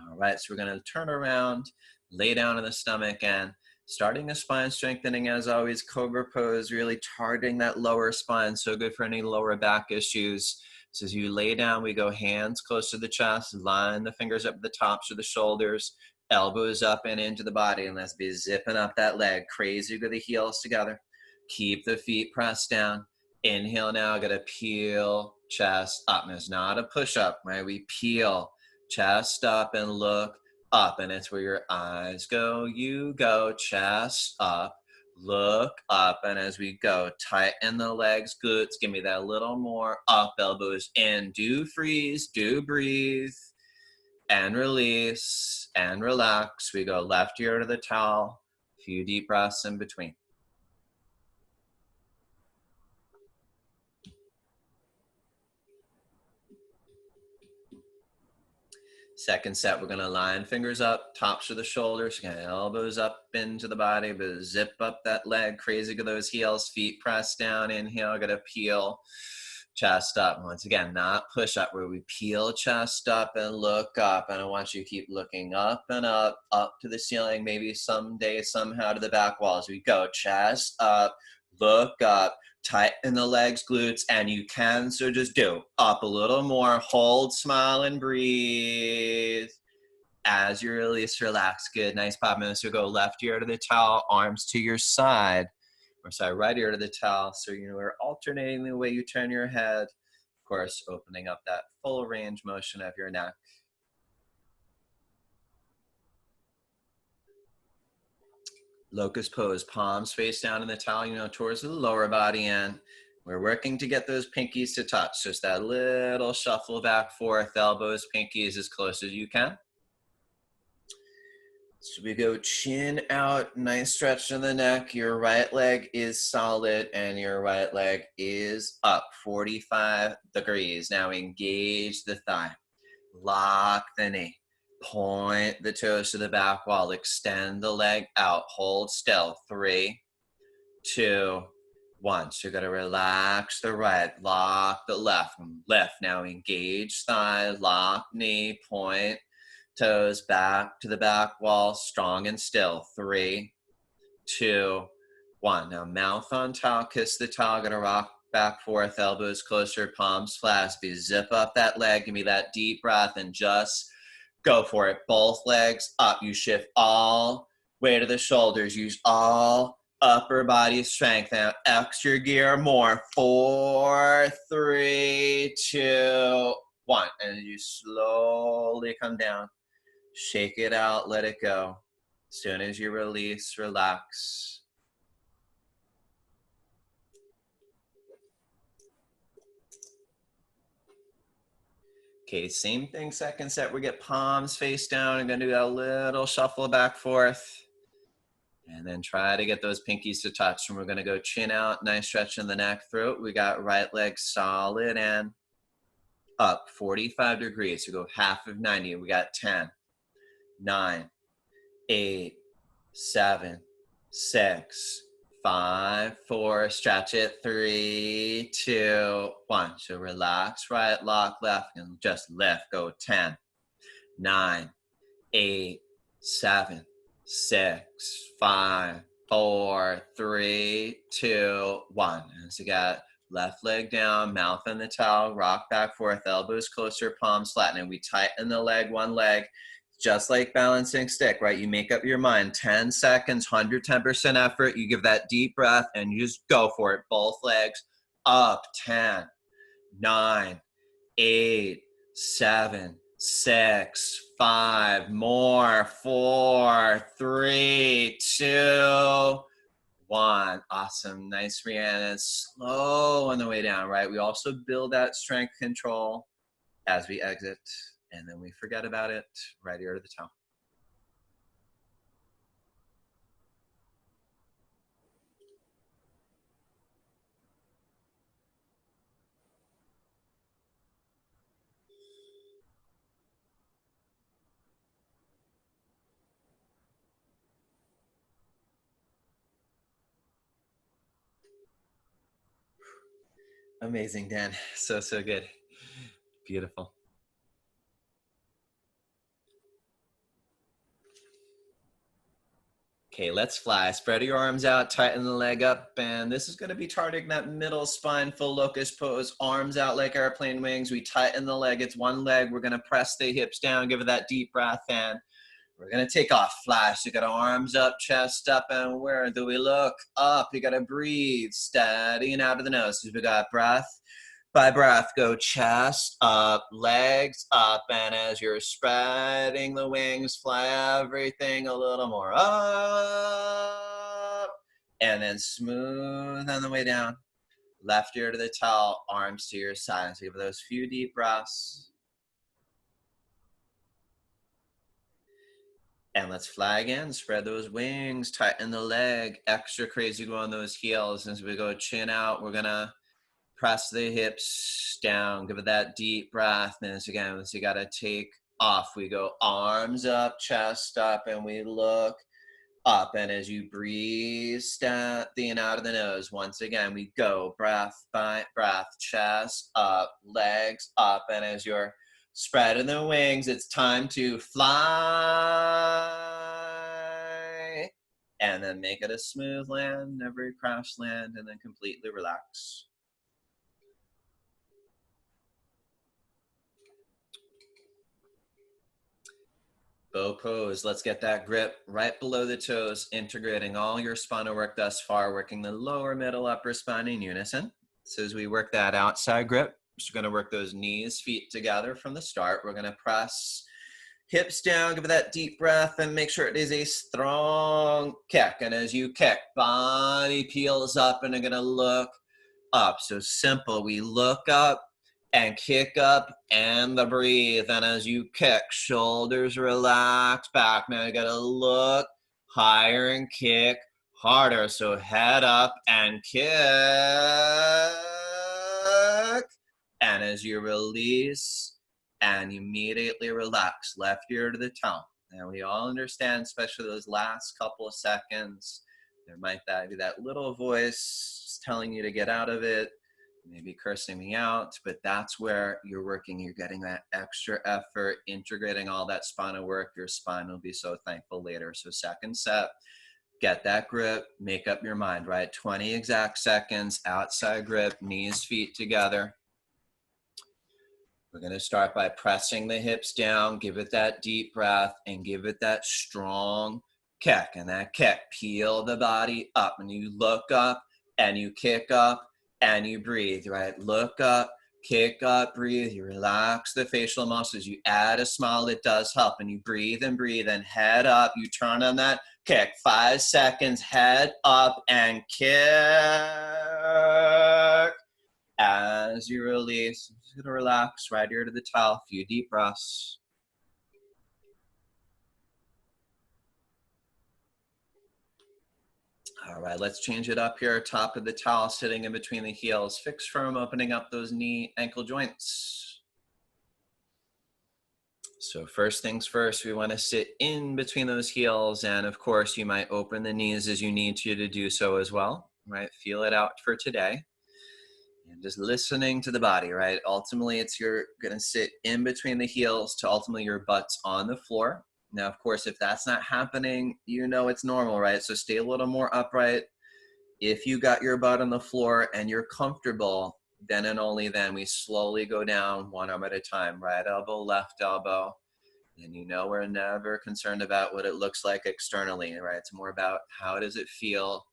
all right, so we're going to turn around, lay down on the stomach, and starting the spine strengthening as always, cobra pose, really targeting that lower spine, so good for any lower back issues. So as you lay down, we go hands close to the chest, line the fingers up at the tops of the shoulders, elbows up and into the body, and let's be zipping up that leg. Crazy, go the heels together. Keep the feet pressed down. Inhale now, gotta peel, chest up. And it's not a push-up, right? We peel, chest up and look up, and it's where your eyes go. You go, chest up. Look up, and as we go, tighten the legs, glutes, give me that little more up, elbows in, do freeze, do breathe, and release, and relax. We go left ear to the towel, a few deep breaths in between. Second set, we're gonna line fingers up, tops of the shoulders, kind of elbows up into the body, but zip up that leg, crazy, get those heels, feet pressed down, inhale, gotta peel, chest up. Once again, not push up, where we peel chest up and look up, and I want you to keep looking up and up to the ceiling, maybe someday, somehow to the back wall. As we go, chest up, look up, tighten the legs, glutes, and you can, so just do up a little more, hold, smile, and breathe. As you release, relax. Good, nice pop. And so go left ear to the towel, arms to your side, or sorry, right ear to the towel. So we're alternating the way you turn your head, of course, opening up that full range motion of your neck. Locust pose, palms face down in the towel, towards the lower body end. We're working to get those pinkies to touch. Just that little shuffle back, forth, elbows, pinkies as close as you can. So we go chin out, nice stretch in the neck. Your right leg is solid and your right leg is up 45 degrees. Now engage the thigh, lock the knee. Point the toes to the back wall, extend the leg out, hold still, 3, 2, 1. So you're gonna relax the right, lock the left, lift. Now engage thigh, lock knee, point toes back to the back wall, strong and still, 3, 2, 1. Now mouth on towel, kiss the towel, gonna rock back, forth, elbows closer, palms flat. As we zip up that leg, give me that deep breath and just go for it. Both legs up. You shift all way to the shoulders. Use all upper body strength. Now extra gear more. 4, 3, 2, 1. And you slowly come down. Shake it out. Let it go. As soon as you release, relax. Okay, same thing, second set. We get palms face down. I'm gonna do that little shuffle back, forth. And then try to get those pinkies to touch. And we're gonna go chin out, nice stretch in the neck, throat. We got right leg solid and up, 45 degrees. So go half of 90. We got 10, 9, 8, 7, 6, 5, 4, stretch it, 3, 2, 1. So relax, right, lock, left, and just lift. Go 10, 9, 8, 7, 6, 5, 4, 3, 2, 1. And so you got left leg down, mouth in the towel, rock back, forth, elbows closer, palms flat. And we tighten the leg, one leg. Just like balancing stick, right? You make up your mind, 10 seconds, 110% effort. You give that deep breath and you just go for it. Both legs up, 10, 9, 8, 7, 6, 5, more, 4, 3, 2, 1. Awesome. Nice, Rihanna. Slow on the way down, right? We also build that strength control as we exit. And then we forget about it, right here to the toe. Amazing, Dan. So good. Beautiful. Okay, let's fly. Spread your arms out, tighten the leg up, and this is going to be targeting that middle spine, full locust pose. Arms out like airplane wings. We tighten the leg. It's one leg. We're going to press the hips down, give it that deep breath, and we're going to take off. Flash. You got arms up, chest up, and where do we look? Up. You got to breathe, steady and out of the nose. So we got breath by breath, go chest up, legs up, and as you're spreading the wings, fly everything a little more up, and then smooth on the way down. Left ear to the towel, arms to your sides. Give those few deep breaths. And let's fly again, spread those wings, tighten the leg, extra crazy go on those heels. As we go chin out, we're gonna press the hips down, give it that deep breath. And as again, as you gotta take off, we go arms up, chest up, and we look up. And as you breathe, in and out of the nose, once again, we go breath by breath, chest up, legs up. And as you're spreading the wings, it's time to fly. And then make it a smooth land, never crash land, and then completely relax. Bow pose. Let's get that grip right below the toes, integrating all your spinal work thus far, working the lower, middle, upper spine in unison. So as we work that outside grip, we're going to work those knees, feet together from the start. We're going to press hips down, give it that deep breath, and make sure it is a strong kick. And as you kick, body peels up, and I'm going to look up. So simple. We look up and kick up and the breathe. And as you kick, shoulders relax back. Now you gotta look higher and kick harder. So head up and kick. And as you release and immediately relax, left ear to the tongue. And we all understand, especially those last couple of seconds, there might be that little voice telling you to get out of it, maybe cursing me out, but that's where you're working. You're getting that extra effort, integrating all that spinal work. Your spine will be so thankful later. So second set, Get that grip, make up your mind, right? 20 exact seconds, outside grip, knees, feet together. We're gonna start by pressing the hips down, give it that deep breath, and give it that strong kick. And that kick, peel the body up. And you look up, and you kick up, and you breathe, right? Look up, kick up, breathe. You relax the facial muscles. You add a smile, it does help. And you breathe, and head up. You turn on that kick. 5 seconds, head up, and kick. As you release, I'm just gonna relax right here to the towel. A few deep breaths. All right, let's change it up here. Top of the towel, sitting in between the heels. Fix firm, opening up those knee, ankle joints. So first things first, we want to sit in between those heels. And of course, you might open the knees as you need to do so as well, right? Feel it out for today. And just listening to the body, right? Ultimately, you're gonna sit in between the heels to ultimately your butt's on the floor. Now, of course, if that's not happening, you know it's normal, right? So stay a little more upright. If you got your butt on the floor and you're comfortable, then and only then we slowly go down one arm at a time. Right elbow, left elbow. And you know we're never concerned about what it looks like externally, right? It's more about how does it feel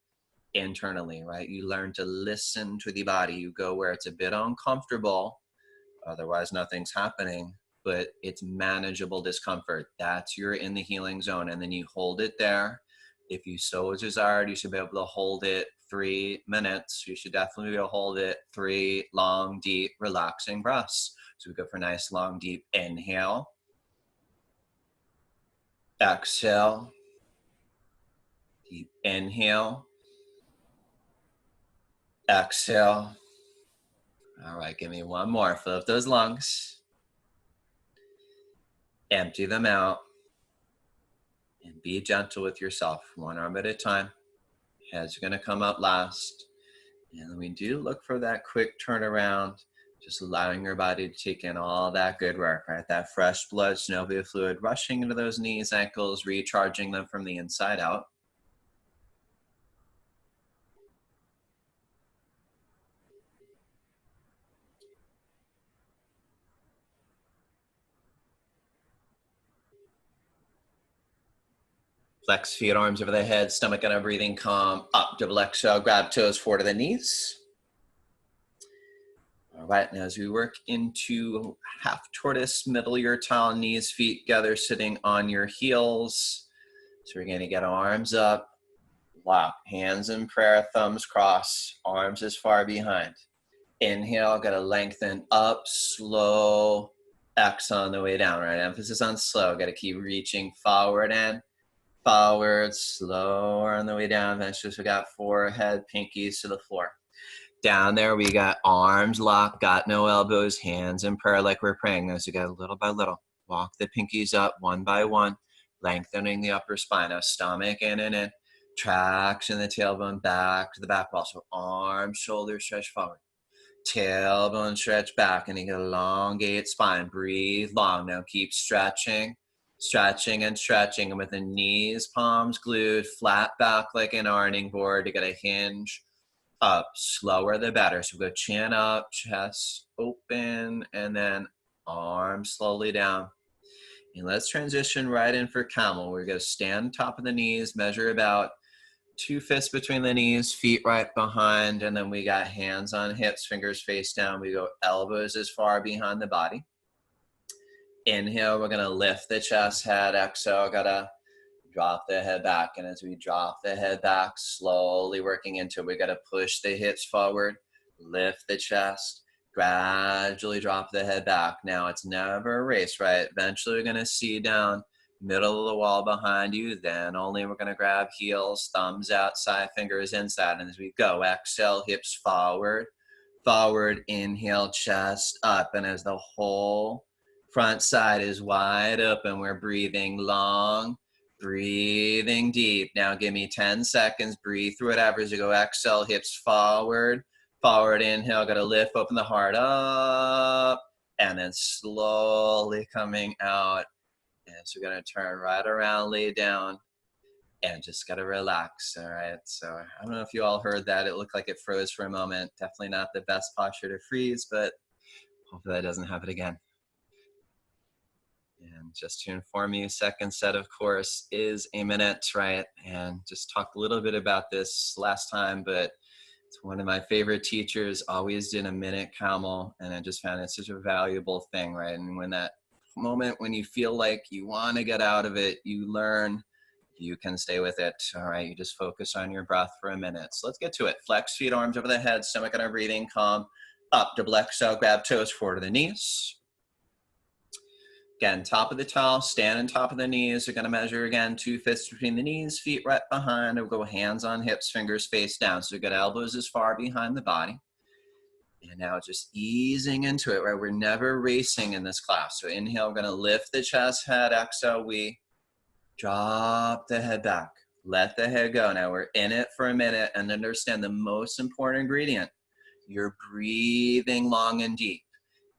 internally, right? You learn to listen to the body. You go where it's a bit uncomfortable, otherwise nothing's happening, but it's manageable discomfort. That's you're in the healing zone, and then you hold it there. If you so desired, you should be able to hold it 3 minutes. You should definitely be able to hold it 3 long, deep, relaxing breaths. So we go for a nice, long, deep inhale. Exhale. Deep inhale. Exhale. All right, give me one more. Fill up those lungs. Empty them out. And be gentle with yourself, one arm at a time. Heads are gonna come up last. And we do look for that quick turnaround, just allowing your body to take in all that good work, right? That fresh blood, synovial fluid rushing into those knees, ankles, recharging them from the inside out. Flex feet, arms over the head, stomach and a breathing calm. Up, double exhale, grab toes forward to the knees. All right, now as we work into half tortoise, middle of your towel, knees, feet together, sitting on your heels. So we're gonna get arms up, lock, hands in prayer, thumbs crossed, arms as far behind. Inhale, gotta lengthen up, slow, exhale on the way down, right? Emphasis on slow, gotta keep reaching forward and forward, slower on the way down. Eventually, we got forehead, pinkies to the floor. Down there, we got arms locked, got no elbows, hands in prayer like we're praying. As we got little by little, walk the pinkies up one by one, lengthening the upper spine. Now, stomach in and in, traction the tailbone back to the back wall. So arms, shoulders stretch forward. Tailbone stretch back, and you get elongate spine. Breathe long. Now keep stretching. Stretching and stretching, and with the knees, palms glued, flat back like an ironing board. You got a hinge up, slower the better. So we go chin up, chest open, and then arms slowly down. And let's transition right in for camel. We're going to stand top of the knees, measure about 2 fists between the knees, feet right behind, and then we got hands on hips, fingers face down. We go elbows as far behind the body. Inhale, we're gonna lift the chest, head. Exhale, gotta drop the head back. And as we drop the head back, slowly working into it, we gotta push the hips forward, lift the chest, gradually drop the head back. Now it's never a race, right? Eventually we're gonna see down, middle of the wall behind you, then only we're gonna grab heels, thumbs outside, fingers inside. And as we go, exhale, hips forward, forward, inhale, chest up. And as the whole front side is wide open, we're breathing long, breathing deep. Now give me 10 seconds, breathe through whatever as you go. Exhale, hips forward, forward, inhale, gotta lift, open the heart up, and then slowly coming out. And so we're gonna turn right around, lay down, and just gotta relax, all right? So I don't know if you all heard that. It looked like it froze for a moment. Definitely not the best posture to freeze, but hopefully that doesn't happen again. And just to inform you, second set, of course, is a minute, right? And just talked a little bit about this last time, but it's one of my favorite teachers, always did a minute camel, and I just found it such a valuable thing, right? And when that moment when you feel like you want to get out of it, you learn you can stay with it, all right? You just focus on your breath for a minute. So let's get to it. Flex feet, arms over the head, stomach and our breathing, calm. Up, double exhale, grab toes forward to the knees. Again, top of the towel, stand on top of the knees. You're gonna measure again, 2 fists between the knees, feet right behind. We'll go hands on hips, fingers face down. So we've got elbows as far behind the body. And now just easing into it, right? We're never racing in this class. So inhale, we're gonna lift the chest, head, exhale, we drop the head back. Let the head go. Now we're in it for a minute and understand the most important ingredient. You're breathing long and deep.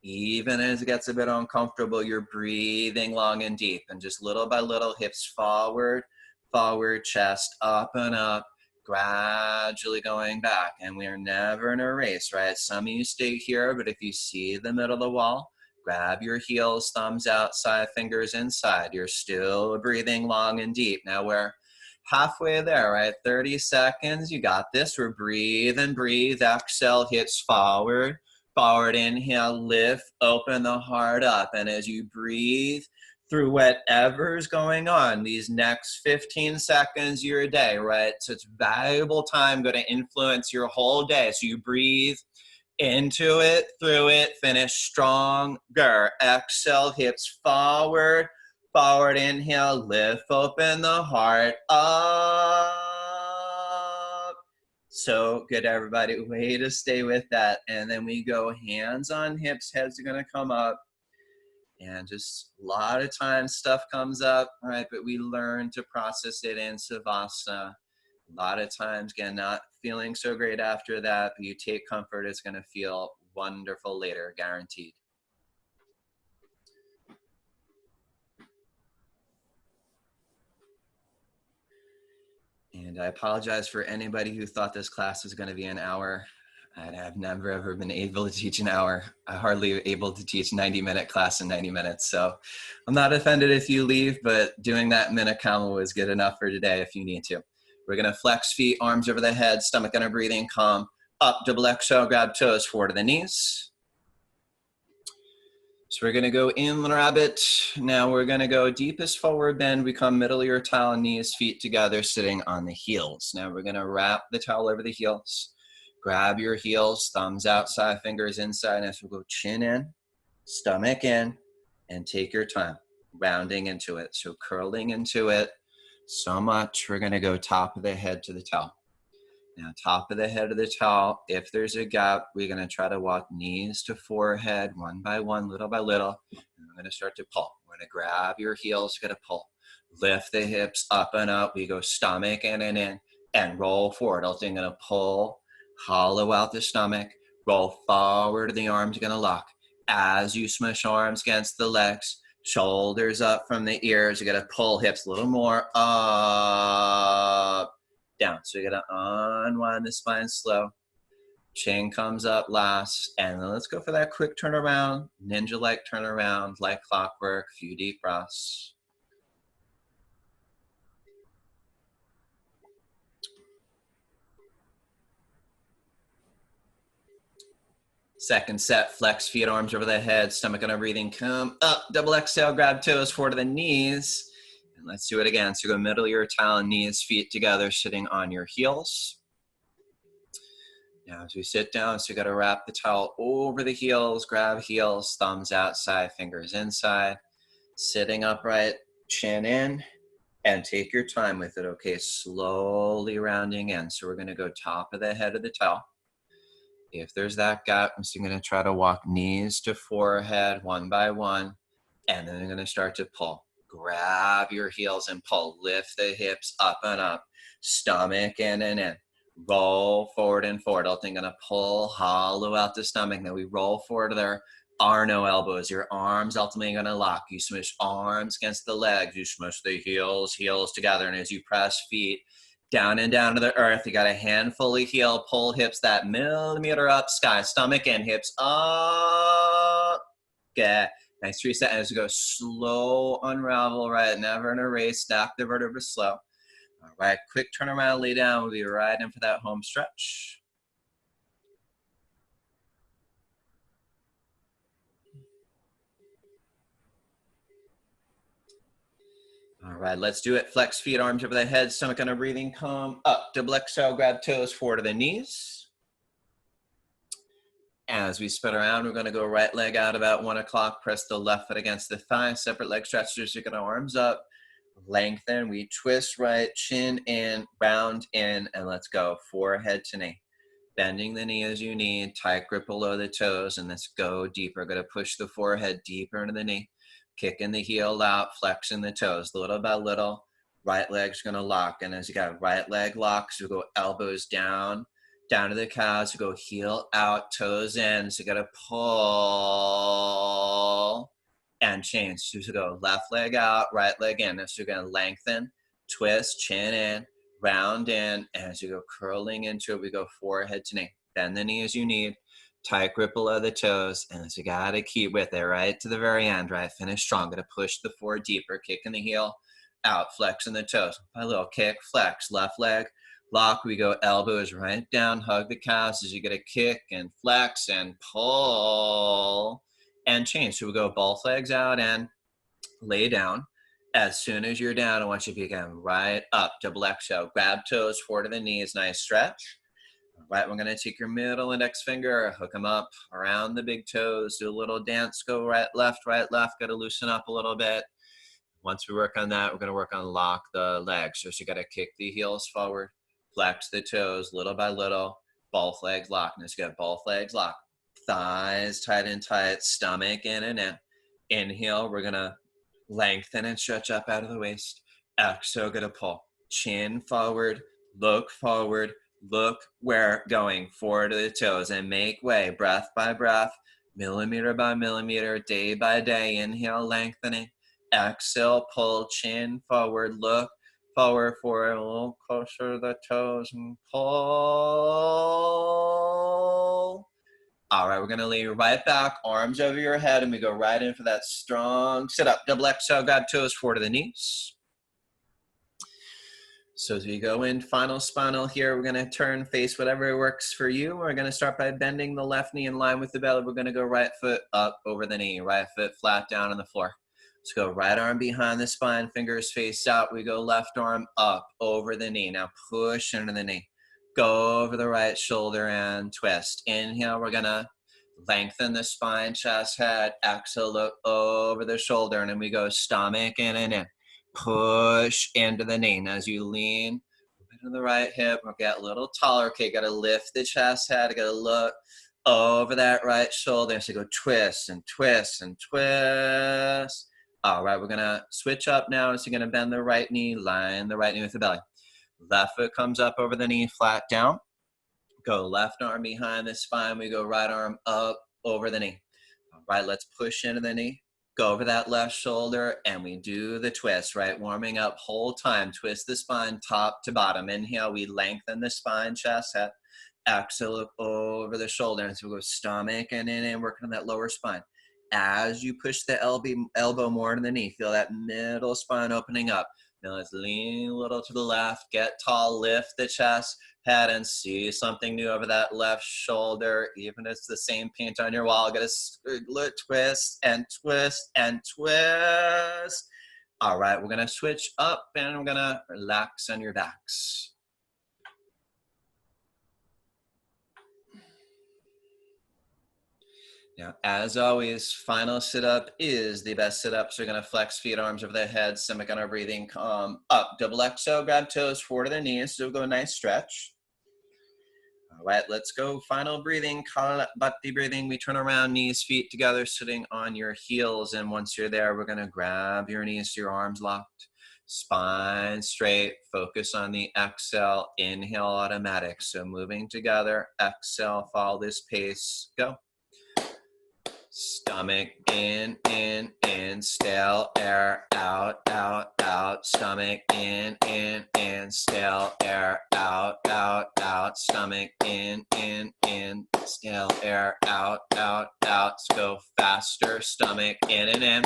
Even as it gets a bit uncomfortable, you're breathing long and deep. And just little by little, hips forward, forward, chest up and up, gradually going back. And we are never in a race, right? Some of you stay here, but if you see the middle of the wall, grab your heels, thumbs outside, fingers inside. You're still breathing long and deep. Now we're halfway there, right? 30 seconds, you got this. We're breathing, breathe, exhale, hips forward. Forward inhale, lift, open the heart up. And as you breathe through whatever's going on, these next 15 seconds of your day, right? So it's valuable time going to influence your whole day. So you breathe into it, through it, finish stronger. Exhale, hips forward, forward inhale, lift, open the heart up. So good, everybody. Way to stay with that. And then we go hands on hips, heads are gonna come up. And just a lot of times stuff comes up, right? But we learn to process it in Savasana. A lot of times, again, not feeling so great after that, but you take comfort, it's gonna feel wonderful later, guaranteed. And I apologize for anybody who thought this class was going to be an hour. I've never ever been able to teach an hour. I'm hardly able to teach 90-minute class in 90 minutes. So I'm not offended if you leave, but doing that minute camel was good enough for today if you need to. We're going to flex feet, arms over the head, stomach under breathing, calm. Up, double exhale, grab toes forward to the knees. So we're gonna go in rabbit. Now we're gonna go deepest forward bend. We come middle of your towel, knees, feet together, sitting on the heels. Now we're gonna wrap the towel over the heels. Grab your heels, thumbs outside, fingers inside. As we go chin in, stomach in, and take your time, rounding into it. So curling into it so much. We're gonna go top of the head to the towel. Now, top of the head of the towel, if there's a gap, we're gonna try to walk knees to forehead, one by one, little by little. And we're gonna start to pull. We're gonna grab your heels, gonna pull. Lift the hips up and up. We go stomach in and roll forward. Also, I'm gonna pull, hollow out the stomach, roll forward, the arms gonna lock. As you smush arms against the legs, shoulders up from the ears, you gotta pull hips a little more, up, down. So you gotta unwind the spine slow. Chain comes up last, and then let's go for that quick turnaround, ninja-like turnaround, like clockwork, few deep breaths. Second set, flex feet, arms over the head, stomach under breathing, come up, double exhale, grab toes forward to the knees. And let's do it again. So go middle of your towel, knees, feet together, sitting on your heels. Now as we sit down, so you gotta wrap the towel over the heels, grab heels, thumbs outside, fingers inside, sitting upright, chin in, and take your time with it, okay? Slowly rounding in. So we're gonna go top of the head of the towel. If there's that gap, I'm still gonna try to walk knees to forehead, one by one, and then I'm gonna start to pull. Grab your heels and pull. Lift the hips up and up. Stomach in and in. Roll forward and forward. I'm gonna pull, hollow out the stomach. Then we roll forward there. are no elbows. Your arms ultimately going to lock. You smush arms against the legs. You smush the heels together. And as you press feet down and down to the earth, you got a handful of heel, pull hips that millimeter up, sky, stomach in, hips up. Get nice reset. And as you go slow unravel, right? Never in a race, stack the vertebrae slow. All right, quick turn around, lay down. We'll be right in for that home stretch. All right, let's do it. Flex feet, arms over the head, stomach under breathing. Come up, double exhale, grab toes forward to the knees. As we spin around, we're going to go right leg out about 1 o'clock. Press the left foot against the thigh. Separate leg stretches. You're going to arms up, lengthen. We twist right, chin in, round in, and let's go. Forehead to knee. Bending the knee as you need. Tight grip below the toes, and let's go deeper. Going to push the forehead deeper into the knee. Kicking the heel out, flexing the toes, little by little. Right leg's going to lock, and as you got right leg locks, you go elbows down to the calves. You go heel out, toes in. So you got to pull and change. So you go left leg out, right leg in. So you're going to lengthen, twist, chin in, round in. And as you go curling into it, we go forehead to knee. Bend the knee as you need. Tight grip below the toes, and so you gotta keep with it right to the very end, right? Finish strong. Gonna push the forward deeper, kicking the heel out, flexing the toes. By a little kick, flex, left leg, lock. We go elbows right down, hug the calves as you get a kick and flex and pull and change. So we go both legs out and lay down. As soon as you're down, I want you to begin right up, double exhale. Grab toes, forward to the knees, nice stretch. Right, we're going to take your middle index finger, hook them up around the big toes, do a little dance, go right, left, got to loosen up a little bit. Once we work on that, we're going to work on lock the legs. So you got to kick the heels forward, flex the toes little by little, both legs lock. And you got both legs locked. Thighs tight and tight, stomach in and in. Inhale, we're going to lengthen and stretch up out of the waist. Exhale, going to pull. Chin forward, look forward. Look where going forward to the toes and make way, breath by breath, millimeter by millimeter, day by day. Inhale, lengthening. Exhale, pull, chin forward, look forward, a little closer to the toes and pull. All right, we're going to lean right back, arms over your head, and we go right in for that strong sit up. Double exhale, grab toes forward to the knees. So as we go in, final spinal here, we're going to turn, face whatever works for you. We're going to start by bending the left knee in line with the belly. We're going to go right foot up over the knee, right foot flat down on the floor. Let's go right arm behind the spine, fingers face out. We go left arm up over the knee. Now push into the knee. Go over the right shoulder and twist. Inhale, we're going to lengthen the spine, chest, head. Exhale, look over the shoulder, and then we go stomach in and in. Push into the knee. Now as you lean to the right hip, we'll get a little taller. Okay, got to lift the chest, head. Got to look over that right shoulder. So go twist and twist and twist. All right, we're going to switch up now. So you're going to bend the right knee, line the right knee with the belly. Left foot comes up over the knee, flat down. Go left arm behind the spine. We go right arm up over the knee. All right, let's push into the knee. Go over that left shoulder, and we do the twist, right? Warming up whole time. Twist the spine top to bottom. Inhale, we lengthen the spine, chest, head. Exhale, look over the shoulder. And so we go stomach and in and working on that lower spine. As you push the elbow more to the knee, feel that middle spine opening up. Now let's lean a little to the left, get tall, lift the chest, head, and see something new over that left shoulder. Even if it's the same paint on your wall, gotta twist and twist and twist. All right, we're gonna switch up and we're gonna relax on your backs. Now, as always, final sit-up is the best sit-up. So you're going to flex feet, arms over the head, stomach on our breathing. Come up, double exhale, grab toes, forward to the knees. So go nice stretch. All right, let's go. Final breathing, Kapalabhati breathing. We turn around, knees, feet together, sitting on your heels. And once you're there, we're going to grab your knees to your arms locked. Spine straight, focus on the exhale, inhale automatic. So moving together, exhale, follow this pace, go. Stomach in, stale air out, out, out. Stomach in, stale air out, out, out. Stomach in, stale air out, out, out. Let's go faster. Stomach in and in.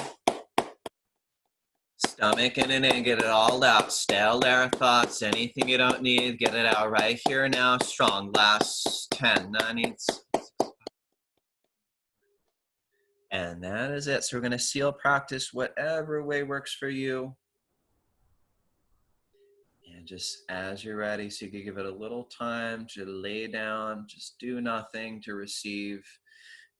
Stomach in and in, get it all out. Stale air thoughts, anything you don't need, get it out right here now. Strong. Last 10, 9, 8, 6. And that is it. So we're going to seal practice whatever way works for you. And just as you're ready, so you can give it a little time to lay down, just do nothing to receive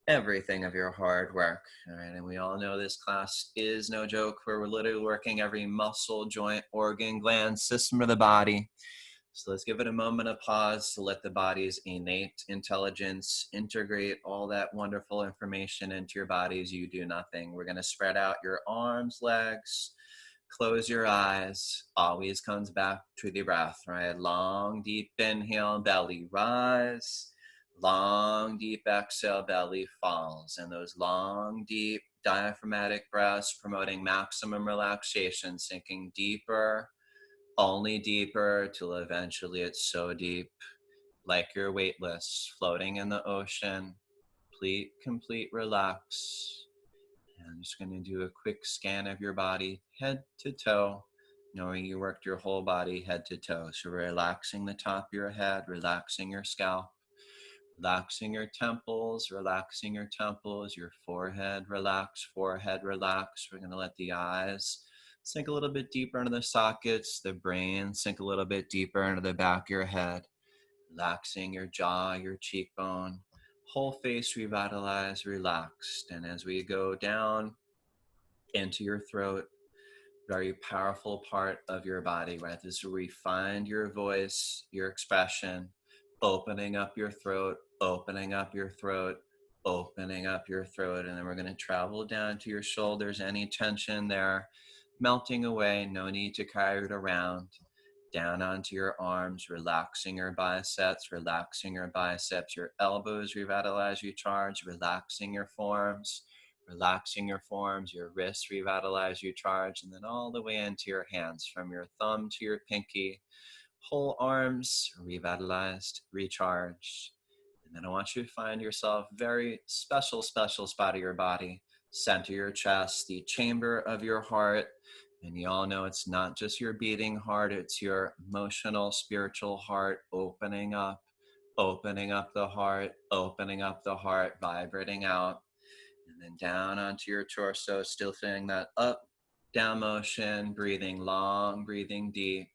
everything of your hard work. All right, and we all know this class is no joke, where we're literally working every muscle, joint, organ, gland, system of the body. So let's give it a moment of pause to let the body's innate intelligence integrate all that wonderful information into your body as you do nothing. We're going to spread out your arms, legs, close your eyes. Always comes back to the breath, right? Long, deep inhale, belly rise. Long, deep exhale, belly falls. And those long, deep diaphragmatic breaths promoting maximum relaxation, sinking deeper, only deeper, till eventually it's so deep, like you're weightless, floating in the ocean. Complete relax. And I'm just going to do a quick scan of your body, head to toe, knowing you worked your whole body head to toe. So relaxing the top of your head, relaxing your scalp, relaxing your temples, your forehead relax, We're going to let the eyes sink a little bit deeper into the sockets, the brain sink a little bit deeper into the back of your head, relaxing your jaw, your cheekbone, whole face revitalized, relaxed. And as we go down into your throat, very powerful part of your body, right? This is where we find your voice, your expression, opening up your throat, opening up your throat, opening up your throat. And then we're going to travel down to your shoulders, any tension there, melting away, no need to carry it around. Down onto your arms, relaxing your biceps, your elbows revitalize, recharge, relaxing your forearms, your wrists revitalize, recharge, and then all the way into your hands, from your thumb to your pinky, whole arms revitalized, recharged. And then I want you to find yourself very special spot of your body, center your chest, the chamber of your heart. And you all know it's not just your beating heart, it's your emotional, spiritual heart opening up the heart, vibrating out. And then down onto your torso, still feeling that up, down motion, breathing long, breathing deep.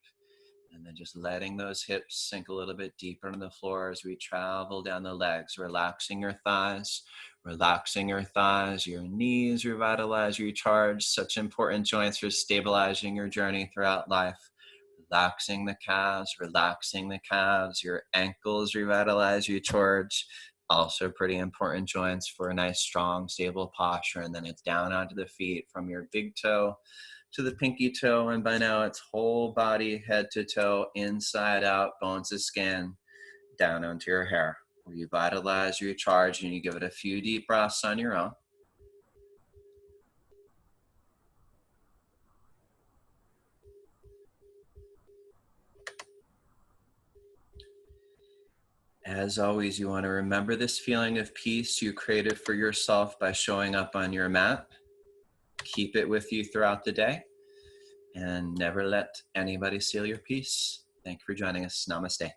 And then just letting those hips sink a little bit deeper into the floor as we travel down the legs, relaxing your thighs, your knees revitalize, recharge, such important joints for stabilizing your journey throughout life. Relaxing the calves, your ankles revitalize, recharge, also pretty important joints for a nice, strong, stable posture. And then it's down onto the feet, from your big toe to the pinky toe, and by now it's whole body, head to toe, inside out, bones to skin, down onto your hair. Revitalize, recharge, and you give it a few deep breaths on your own. As always, you want to remember this feeling of peace you created for yourself by showing up on your mat. Keep it with you throughout the day, and never let anybody steal your peace. Thank you for joining us. Namaste.